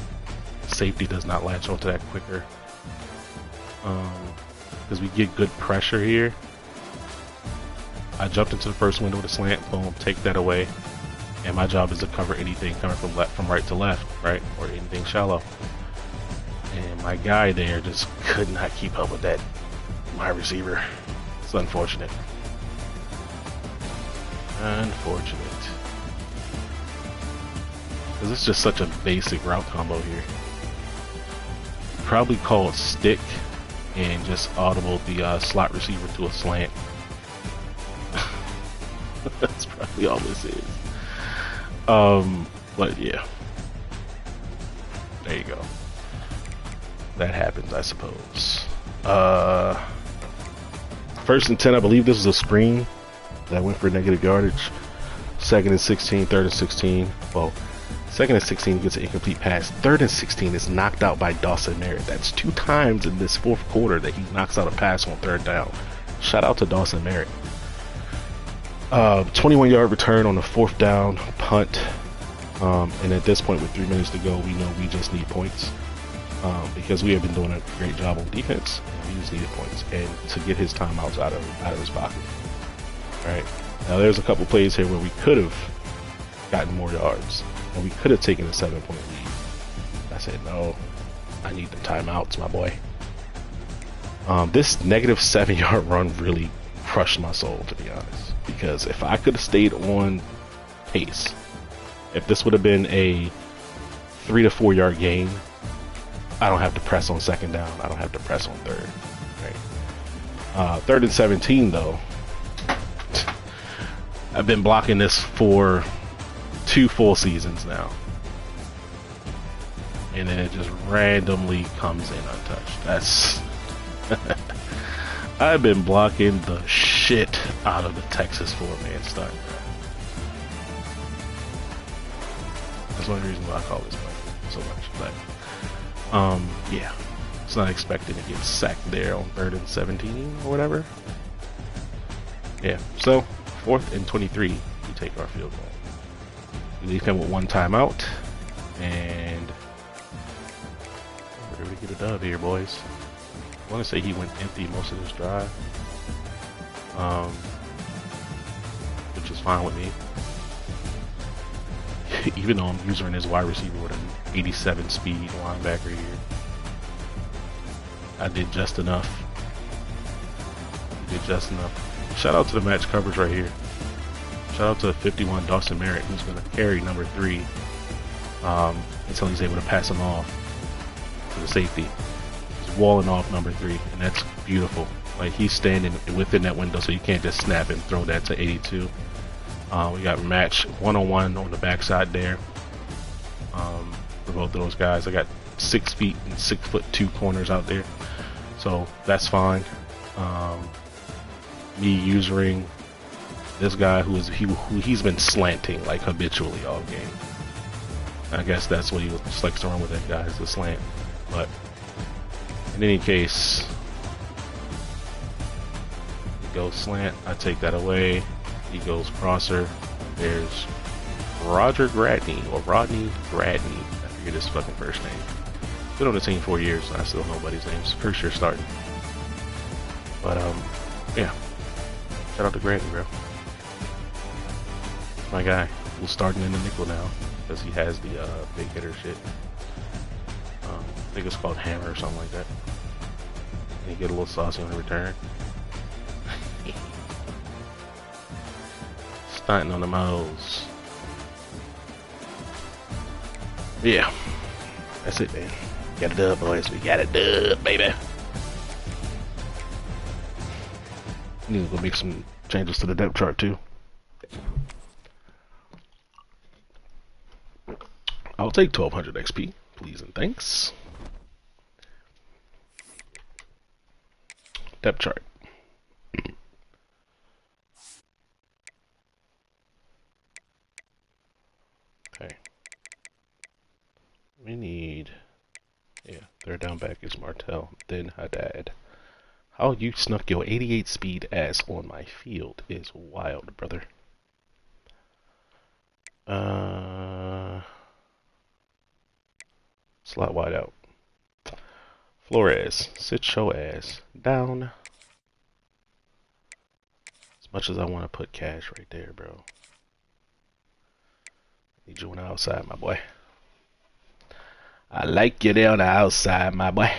safety does not latch onto that quicker. Because we get good pressure here. I jumped into the first window with a slant, boom, take that away, and my job is to cover anything coming from right to left, right, or anything shallow. And my guy there just could not keep up with that, my receiver. It's unfortunate. Unfortunate. Because it's just such a basic route combo here. Probably called stick and just audible the slot receiver to a slant. That's probably all this is. But yeah. There you go. That happens, I suppose. 1st and 10, I believe this was a screen that went for negative yardage. 2nd and 16, 3rd and 16. Well, 2nd and 16 gets an incomplete pass. 3rd and 16 is knocked out by Dawson Merritt. That's 2 times in this 4th quarter that he knocks out a pass on 3rd down. Shout out to Dawson Merritt. 21-yard return on the 4th down punt. And at this point, with 3 minutes to go, we know we just need points. Because we have been doing a great job on defense, we just needed points and to get his timeouts out of his pocket. All right. Now there's a couple plays here where we could have gotten more yards and we could have taken a 7-point lead. I said no, I need the timeouts, my boy. This negative 7-yard run really crushed my soul, to be honest, because if I could have stayed on pace, if this would have been a 3 to 4 yard gain, I don't have to press on 2nd down. I don't have to press on 3rd. Right. 3rd and 17 though. I've been blocking this for 2 full seasons now. And then it just randomly comes in untouched. That's I've been blocking the shit out of the Texas 4-man stunt. That's one reason why I call this play so much. But yeah, it's not expecting to get sacked there on 3rd and 17 or whatever. Yeah, so 4th and 23, we take our field goal. We leave him with 1 timeout, and we're going to get a dub here, boys. I want to say he went empty most of this drive, which is fine with me. Even though I'm using his wide receiver with an 87 speed linebacker here. I did just enough. Shout out to the match coverage right here. Shout out to 51 Dawson Merritt, who's going to carry number 3 until he's able to pass him off to the safety. He's walling off number 3, and that's beautiful. Like, he's standing within that window, so you can't just snap and throw that to 82. We got match 1-on-1 on the backside there for both of those guys. I got 6 feet and 6'2" corners out there, so that's fine. Me using this guy who he's been slanting like habitually all game. I guess that's what he just likes to run with, that guy, is the slant. But in any case, he goes slant. I take that away. He goes crosser. There's Rodney Gradney. I forget his fucking first name. Been on the team 4 years, and I still know nobody's names. First year starting. But yeah. Shout out to Gradney, bro. My guy, who's starting in the nickel now because he has the big hitter shit. I think it's called Hammer or something like that. And you get a little saucy on the return. Stunting on the mows. Yeah, that's it, man. Got a dub, boys. We got a dub, baby. Need to go make some changes to the depth chart too. I'll take 1200 XP, please and thanks. Depth chart. Okay. We need, yeah, third down back is Martell, then Haddad. How you snuck your 88 speed ass on my field is wild, brother. Slot wide out. Flores, sit your ass down. As much as I want to put cash right there, bro. Need you on the outside, my boy. I like you there on the outside, my boy.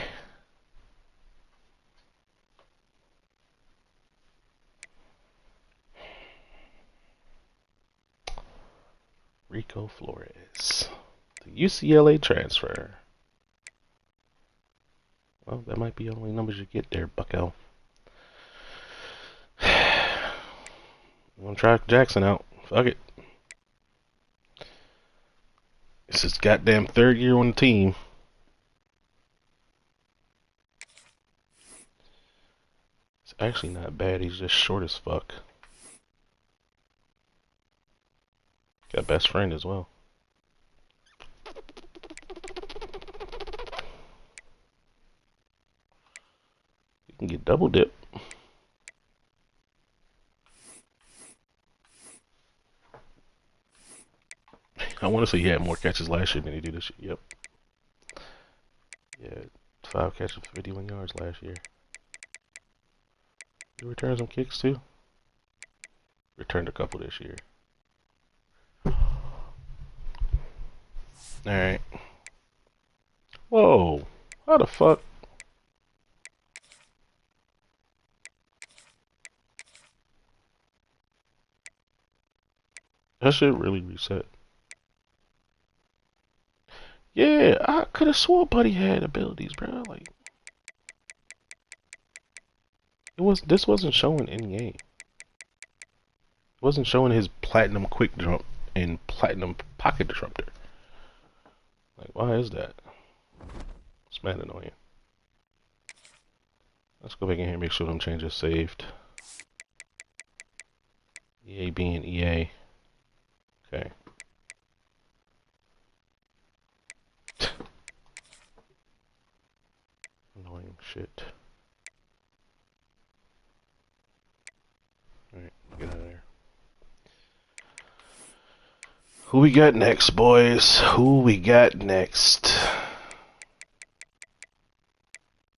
Rico Flores. The UCLA transfer. Well, that might be the only numbers you get there, bucko. I'm gonna try Jackson out. Fuck it. It's his goddamn third year on the team. It's actually not bad. He's just short as fuck. Got best friend as well. You can get double dip. I want to say he had more catches last year than he did this year. Yep. Yeah, 5 catches, 51 yards last year. He returned some kicks too. Returned a couple this year. Alright. Whoa. How the fuck? That shit really reset. Yeah, I could have swore Buddy had abilities, bro. Like, this wasn't showing in game. It wasn't showing his platinum quick jump and platinum pocket disruptor. Like, why is that? It's mad annoying. Let's go back in here and make sure them changes saved. EA being EA. Okay. Annoying shit. Alright, get out of there. Who we got next, boys? Who we got next?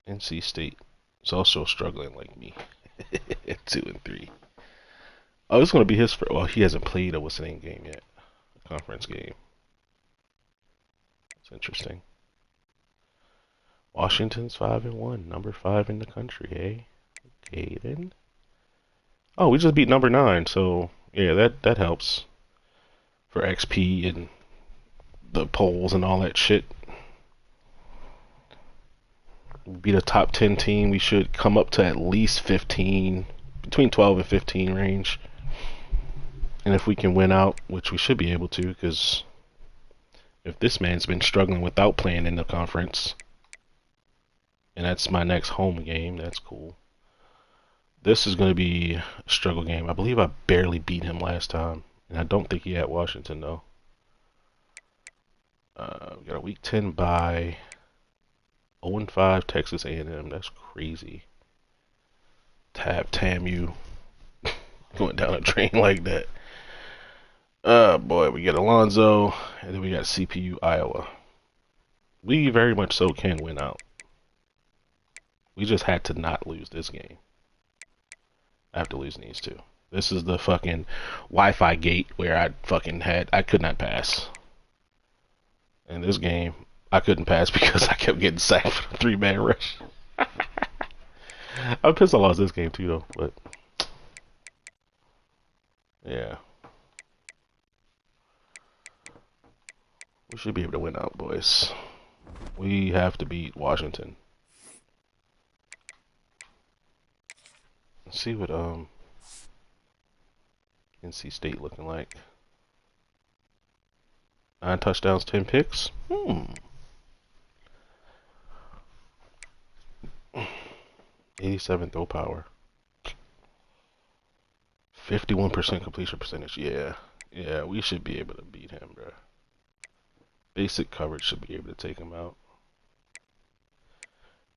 NC State is also struggling like me. 2 and 3. Oh, it's gonna be his first. Well, he hasn't played a what's the name game yet. A conference game. That's interesting. Washington's 5-1, number 5 in the country, eh? Okay then. Oh, we just beat number 9, so yeah, that helps for XP and the polls and all that shit. We beat a top 10 team. We should come up to at least 15, between 12 and 15 range. And if we can win out, which we should be able to, because if this man's been struggling without playing in the conference, and that's my next home game, that's cool. This is going to be a struggle game. I believe I barely beat him last time, and I don't think he had Washington, though. We got a week 10 bye. 0-5 Texas A&M. That's crazy. To have TAMU going down a drain like that. Boy, we got Alonzo, and then we got CPU Iowa. We very much so can win out. We just had to not lose this game. After losing these two. This is the fucking Wi-Fi gate where I could not pass. In this game, I couldn't pass because I kept getting sacked for the 3-man rush. I'm pissed I lost this game too, though, but yeah. We should be able to win out, boys. We have to beat Washington. Let's see what NC State looking like. 9 touchdowns, 10 picks. 87 throw power. 51% completion percentage. Yeah, we should be able to beat him, bro. Basic coverage should be able to take him out.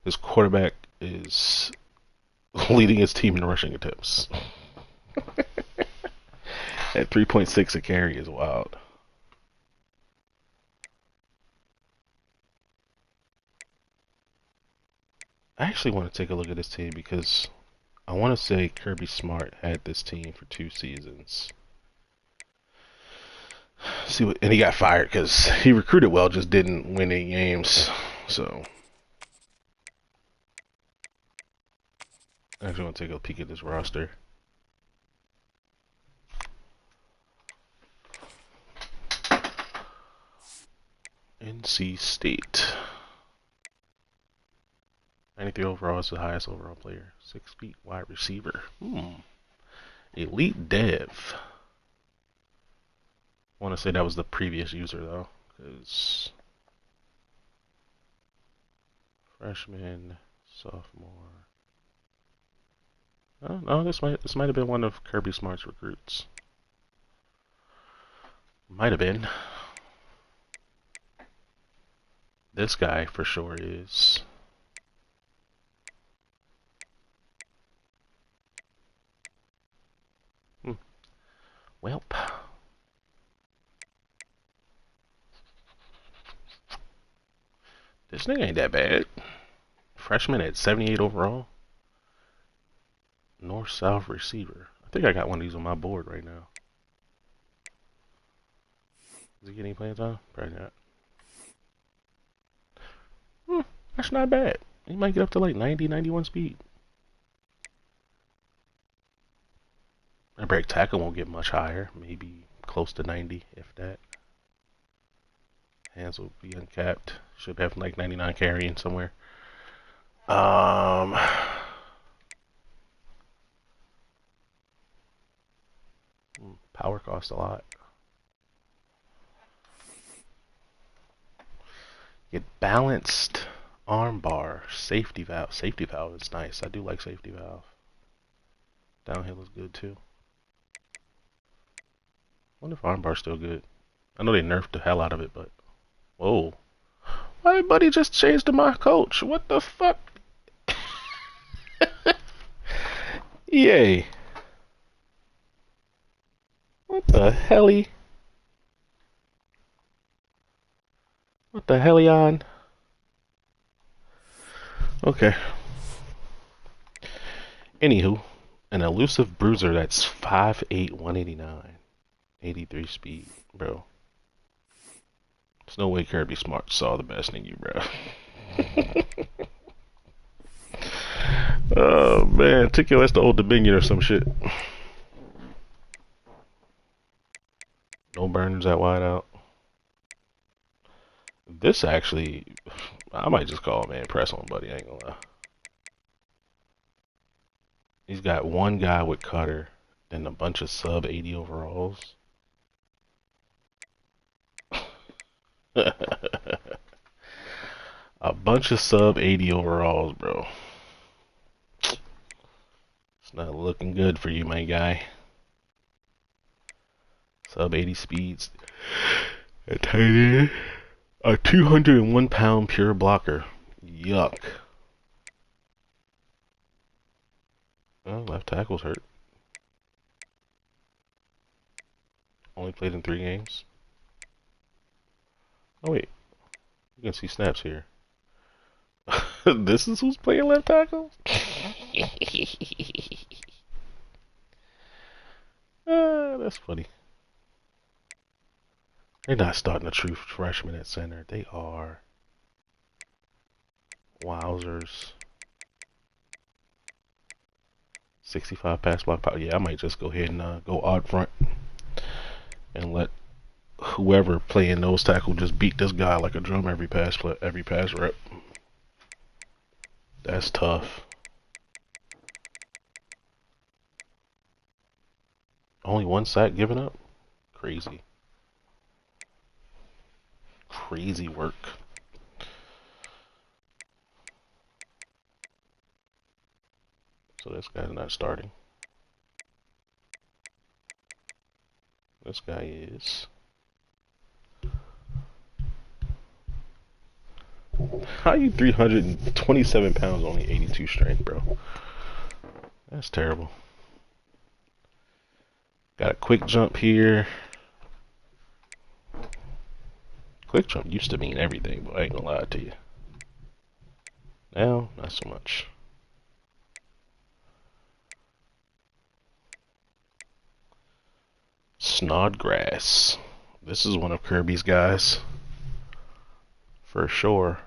His quarterback is leading his team in rushing attempts. At 3.6 a carry is wild. I actually want to take a look at this team because I want to say Kirby Smart had this team for 2 seasons. See what, and he got fired because he recruited well, just didn't win any games. So I actually want to take a peek at this roster. NC State. 93 overall is the highest overall player. 6 feet wide receiver. Elite Dev. I want to say that was the previous user though, because freshman, sophomore. Oh no, this might have been one of Kirby Smart's recruits. Might have been. This guy for sure is. Welp. This nigga ain't that bad. Freshman at 78 overall. North-South receiver. I think I got one of these on my board right now. Is he getting playing time? Probably not. That's not bad. He might get up to like 90, 91 speed. My break tackle won't get much higher. Maybe close to 90, if that. Hands will be uncapped. Should have like 99 carrying somewhere. Power costs a lot. Get balanced arm bar. Safety valve. Safety valve is nice. I do like safety valve. Downhill is good too. Wonder if arm bar's still good. I know they nerfed the hell out of it, but whoa. My buddy just changed to my coach. What the fuck? Yay. What the helly? What the hellion? Okay. Anywho, an elusive bruiser that's 5'8", 189. 83 speed, bro. There's no way Kirby Smart saw the best in you, bro. Oh man, took your ass to Old Dominion or some shit. No burners that wide out. This actually, I might just call him, man, press on, buddy. I ain't gonna lie. He's got one guy with cutter and a bunch of sub 80 overalls. A bunch of sub 80 overalls, bro. It's not looking good for you, my guy. Sub 80 speeds. A tight end. A 201-pound pure blocker. Yuck. Oh, left tackle's hurt. Only played in 3 games. Oh wait, you can see snaps here. This is who's playing left tackle? That's funny. They're not starting a true freshman at center. They are. Wowzers. 65 pass block power. Yeah, I might just go ahead and go odd front and let whoever playing nose tackle just beat this guy like a drum every pass rep. That's tough. Only one sack given up? Crazy. Crazy work. So this guy's not starting. This guy is. How are you 327 pounds, only 82 strength, bro? That's terrible. Got a quick jump here. Quick jump used to mean everything, but I ain't gonna lie to you. Now, not so much. Snodgrass. This is one of Kirby's guys. For sure.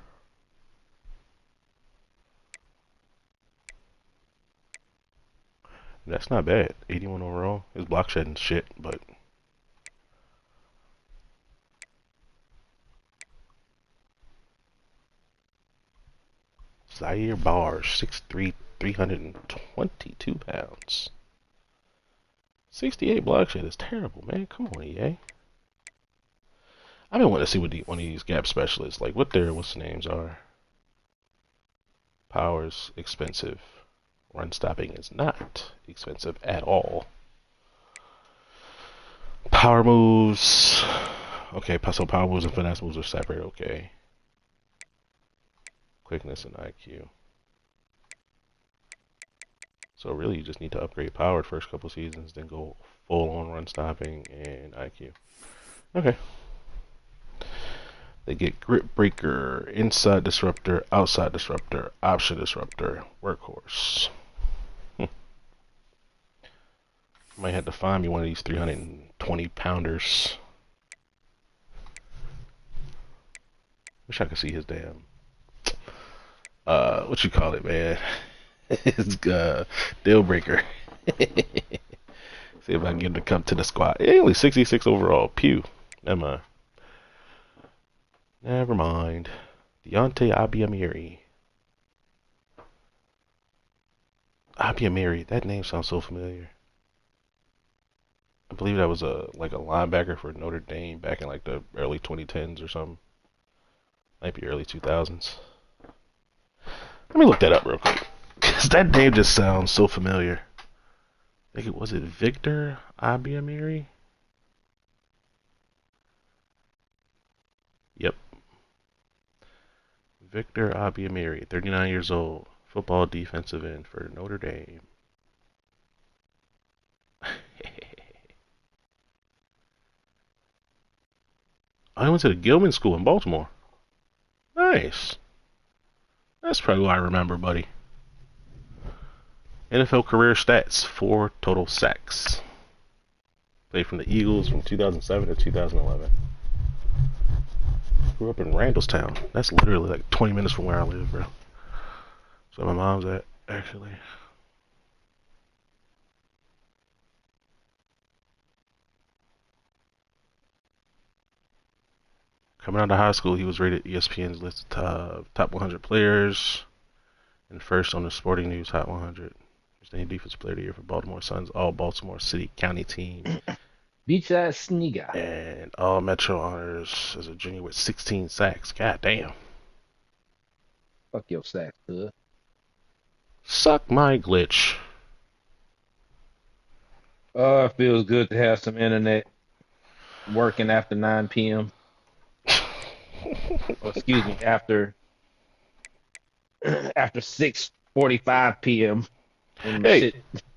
That's not bad. 81 overall. His block shedding shit, but Zaire Barge, 6'3", 322 pounds. 68 block shed is terrible, man. Come on, EA. I've been wanting to see what one of these gap specialists, like what their what's the names are. Powers expensive. Run stopping is not expensive at all. Power moves. Okay, so power moves and finesse moves are separate. Okay. Quickness and IQ. So really, you just need to upgrade power the first couple seasons, then go full on run stopping and IQ. Okay. They get grip breaker, inside disruptor, outside disruptor, option disruptor, workhorse. Might have to find me one of these 320 pounders. Wish I could see his damn what you call it, man. His deal breaker. See if I can get him to come to the squad. Yeah, only 66 overall. Pew. Never mind. Deontay Abiamiri. Abiamiri. That name sounds so familiar. I believe that was a linebacker for Notre Dame back in like the early 2010s or something. Might be early 2000s. Let me look that up real quick. Cause that name just sounds so familiar. Was it Victor Abiamiri? Yep. Victor Abiamiri, 39 years old, football defensive end for Notre Dame. I went to the Gilman School in Baltimore. Nice. That's probably what I remember, buddy. NFL career stats, 4 total sacks. Played from the Eagles from 2007 to 2011. Grew up in Randallstown. That's literally like 20 minutes from where I live, bro. So my mom's at, actually. Coming out of high school, he was rated ESPN's list of top 100 players and first on the Sporting News Hot 100. He's named Defensive Player of the Year for Baltimore Sun's All Baltimore City County team. Beach ass sneaker. And All Metro honors as a junior with 16 sacks. God damn. Fuck your sacks, dude. Suck my glitch. Oh, it feels good to have some internet working after 9 p.m. Or excuse me, after 6:45 p.m. Hey, shit.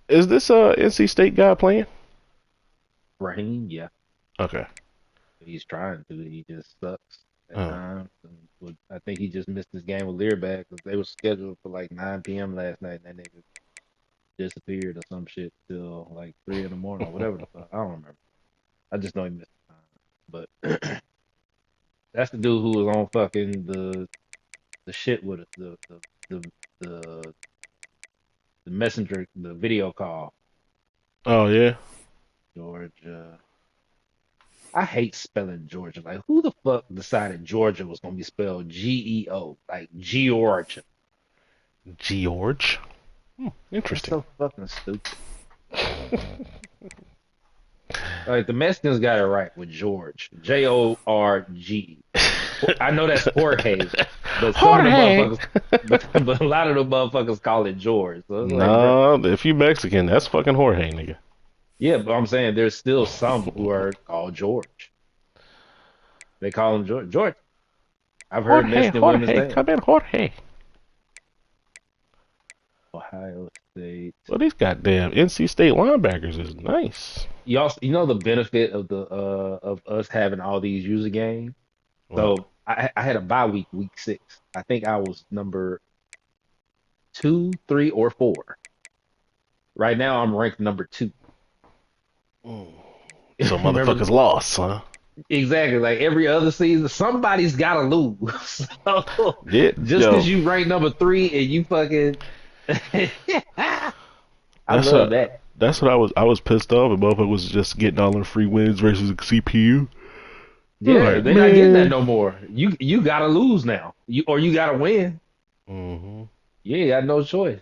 Is this NC State guy playing? Raheem, yeah. Okay. He's trying to. He just sucks at times. And I think he just missed his game with Learback because they were scheduled for like 9 p.m. last night, and that nigga disappeared or some shit till like 3 in the morning or whatever the fuck. I don't remember. I just know he missed the time. But that's the dude who was on fucking the shit with us, the messenger, the video call. Oh yeah. Georgia. I hate spelling Georgia. Like, who the fuck decided Georgia was gonna be spelled Geo, like Georgia? George. Interesting. That's so fucking stupid. Like the Mexicans got it right with George. Jorg. I know that's Jorge, but some of the Jorge. motherfuckers, but a lot of the motherfuckers call it George. So it's like, bro, No, if you Mexican, that's fucking Jorge, nigga. yeah, but I'm saying there's still some who are called George. They call him George. George. I've heard Jorge, Mexican women Jorge, say it. come in, Jorge. Ohio State. Well, these goddamn NC State linebackers is nice. You know the benefit of the of us having all these user games. What? So I had a bye week 6. I think I was number 2, 3, or 4. Right now I'm ranked number 2. So Remember motherfuckers lost, huh? exactly like every other season, somebody's gotta lose. So Yeah, just yo, because you rank number 3 and you fucking, I that's love what that. that's what I was pissed off. And motherfucker was just getting all the free wins versus the CPU. Yeah, Like, they're not getting that man. no more. You gotta lose now. You gotta win. Mm-hmm. Yeah, you got no choice.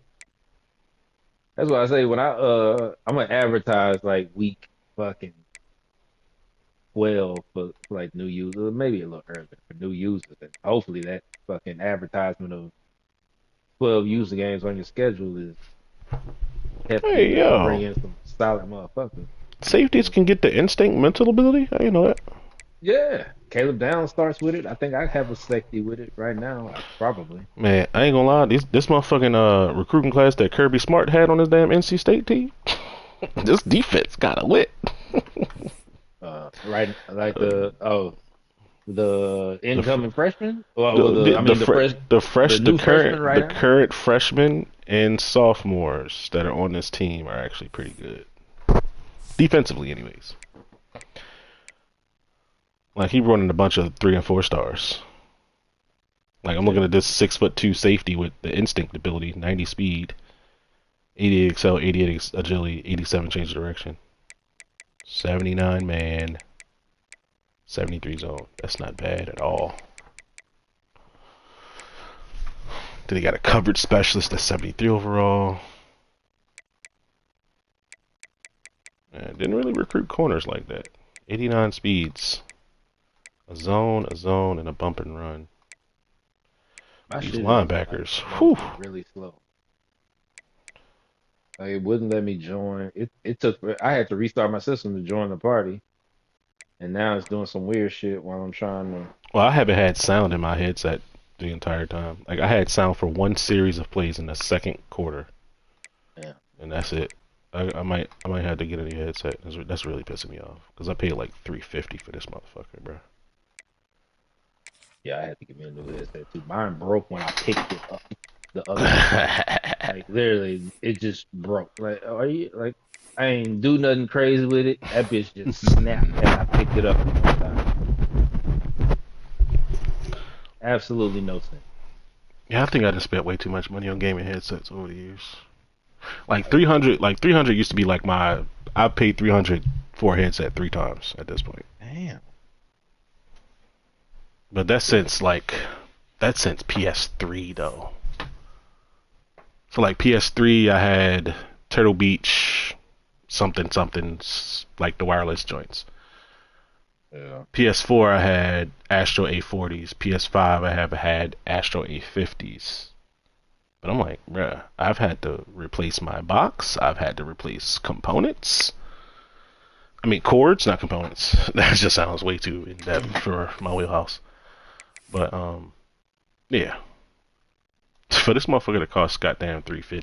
That's why I say when I'm gonna advertise like week fucking 12 for like new users, maybe a little earlier for new users, and hopefully that fucking advertisement of 12 user games on your schedule is hefty Hey, enough to bring yo, in some solid motherfuckers. safeties can get the instinct mental ability. I didn't know that. Yeah, Caleb Downs starts with it. I think I have a safety with it right now, probably. Man, I ain't gonna lie. This motherfucking recruiting class that Kirby Smart had on his damn NC State team. This defense got a lit. Right, like the The f- incoming freshman, well, the I the mean fre- the fresh the new freshman right the now. current freshmen and sophomores that are on this team are actually pretty good defensively, anyways. Like he running a bunch of 3 and 4 stars. Like I'm looking at this 6'2" safety with the instinct ability, 90 speed, 88 excel, 88 agility, 87 change of direction, 79 man, 73 zone. That's not bad at all. Then he got a coverage specialist that's 73 overall. And didn't really recruit corners like that. 89 speeds. A zone, and a bump and run. My These shit is linebackers. Whew. like really slow. Like it wouldn't let me join. It took I had to restart my system to join the party, and now it's doing some weird shit while I'm trying to. Well, I haven't had sound in my headset the entire time. Like I had sound for one series of plays in the second quarter. Yeah. And that's it. I might have to get a new headset. That's really pissing me off because I paid like $350 for this motherfucker, bro. Yeah, I had to get me a new headset too. Mine broke when I picked it up the other day. Like literally, it just broke. Like, are you like? I ain't do nothing crazy with it. That bitch just snapped and I picked it up. Absolutely no sense. Yeah, I think I just spent way too much money on gaming headsets over the years. Like 300 used to be like I paid 300 for a headset 3 times at this point. Damn. But that's since PS3 though. So like PS3 I had Turtle Beach something like the wireless joints. Yeah. PS4 I had Astro A40s. PS5 I have had Astro A50s. But I'm like, bruh, I've had to replace my box. I've had to replace components. I mean, cords, not components. That just sounds way too in depth for my wheelhouse. But yeah, for this motherfucker to cost goddamn $350,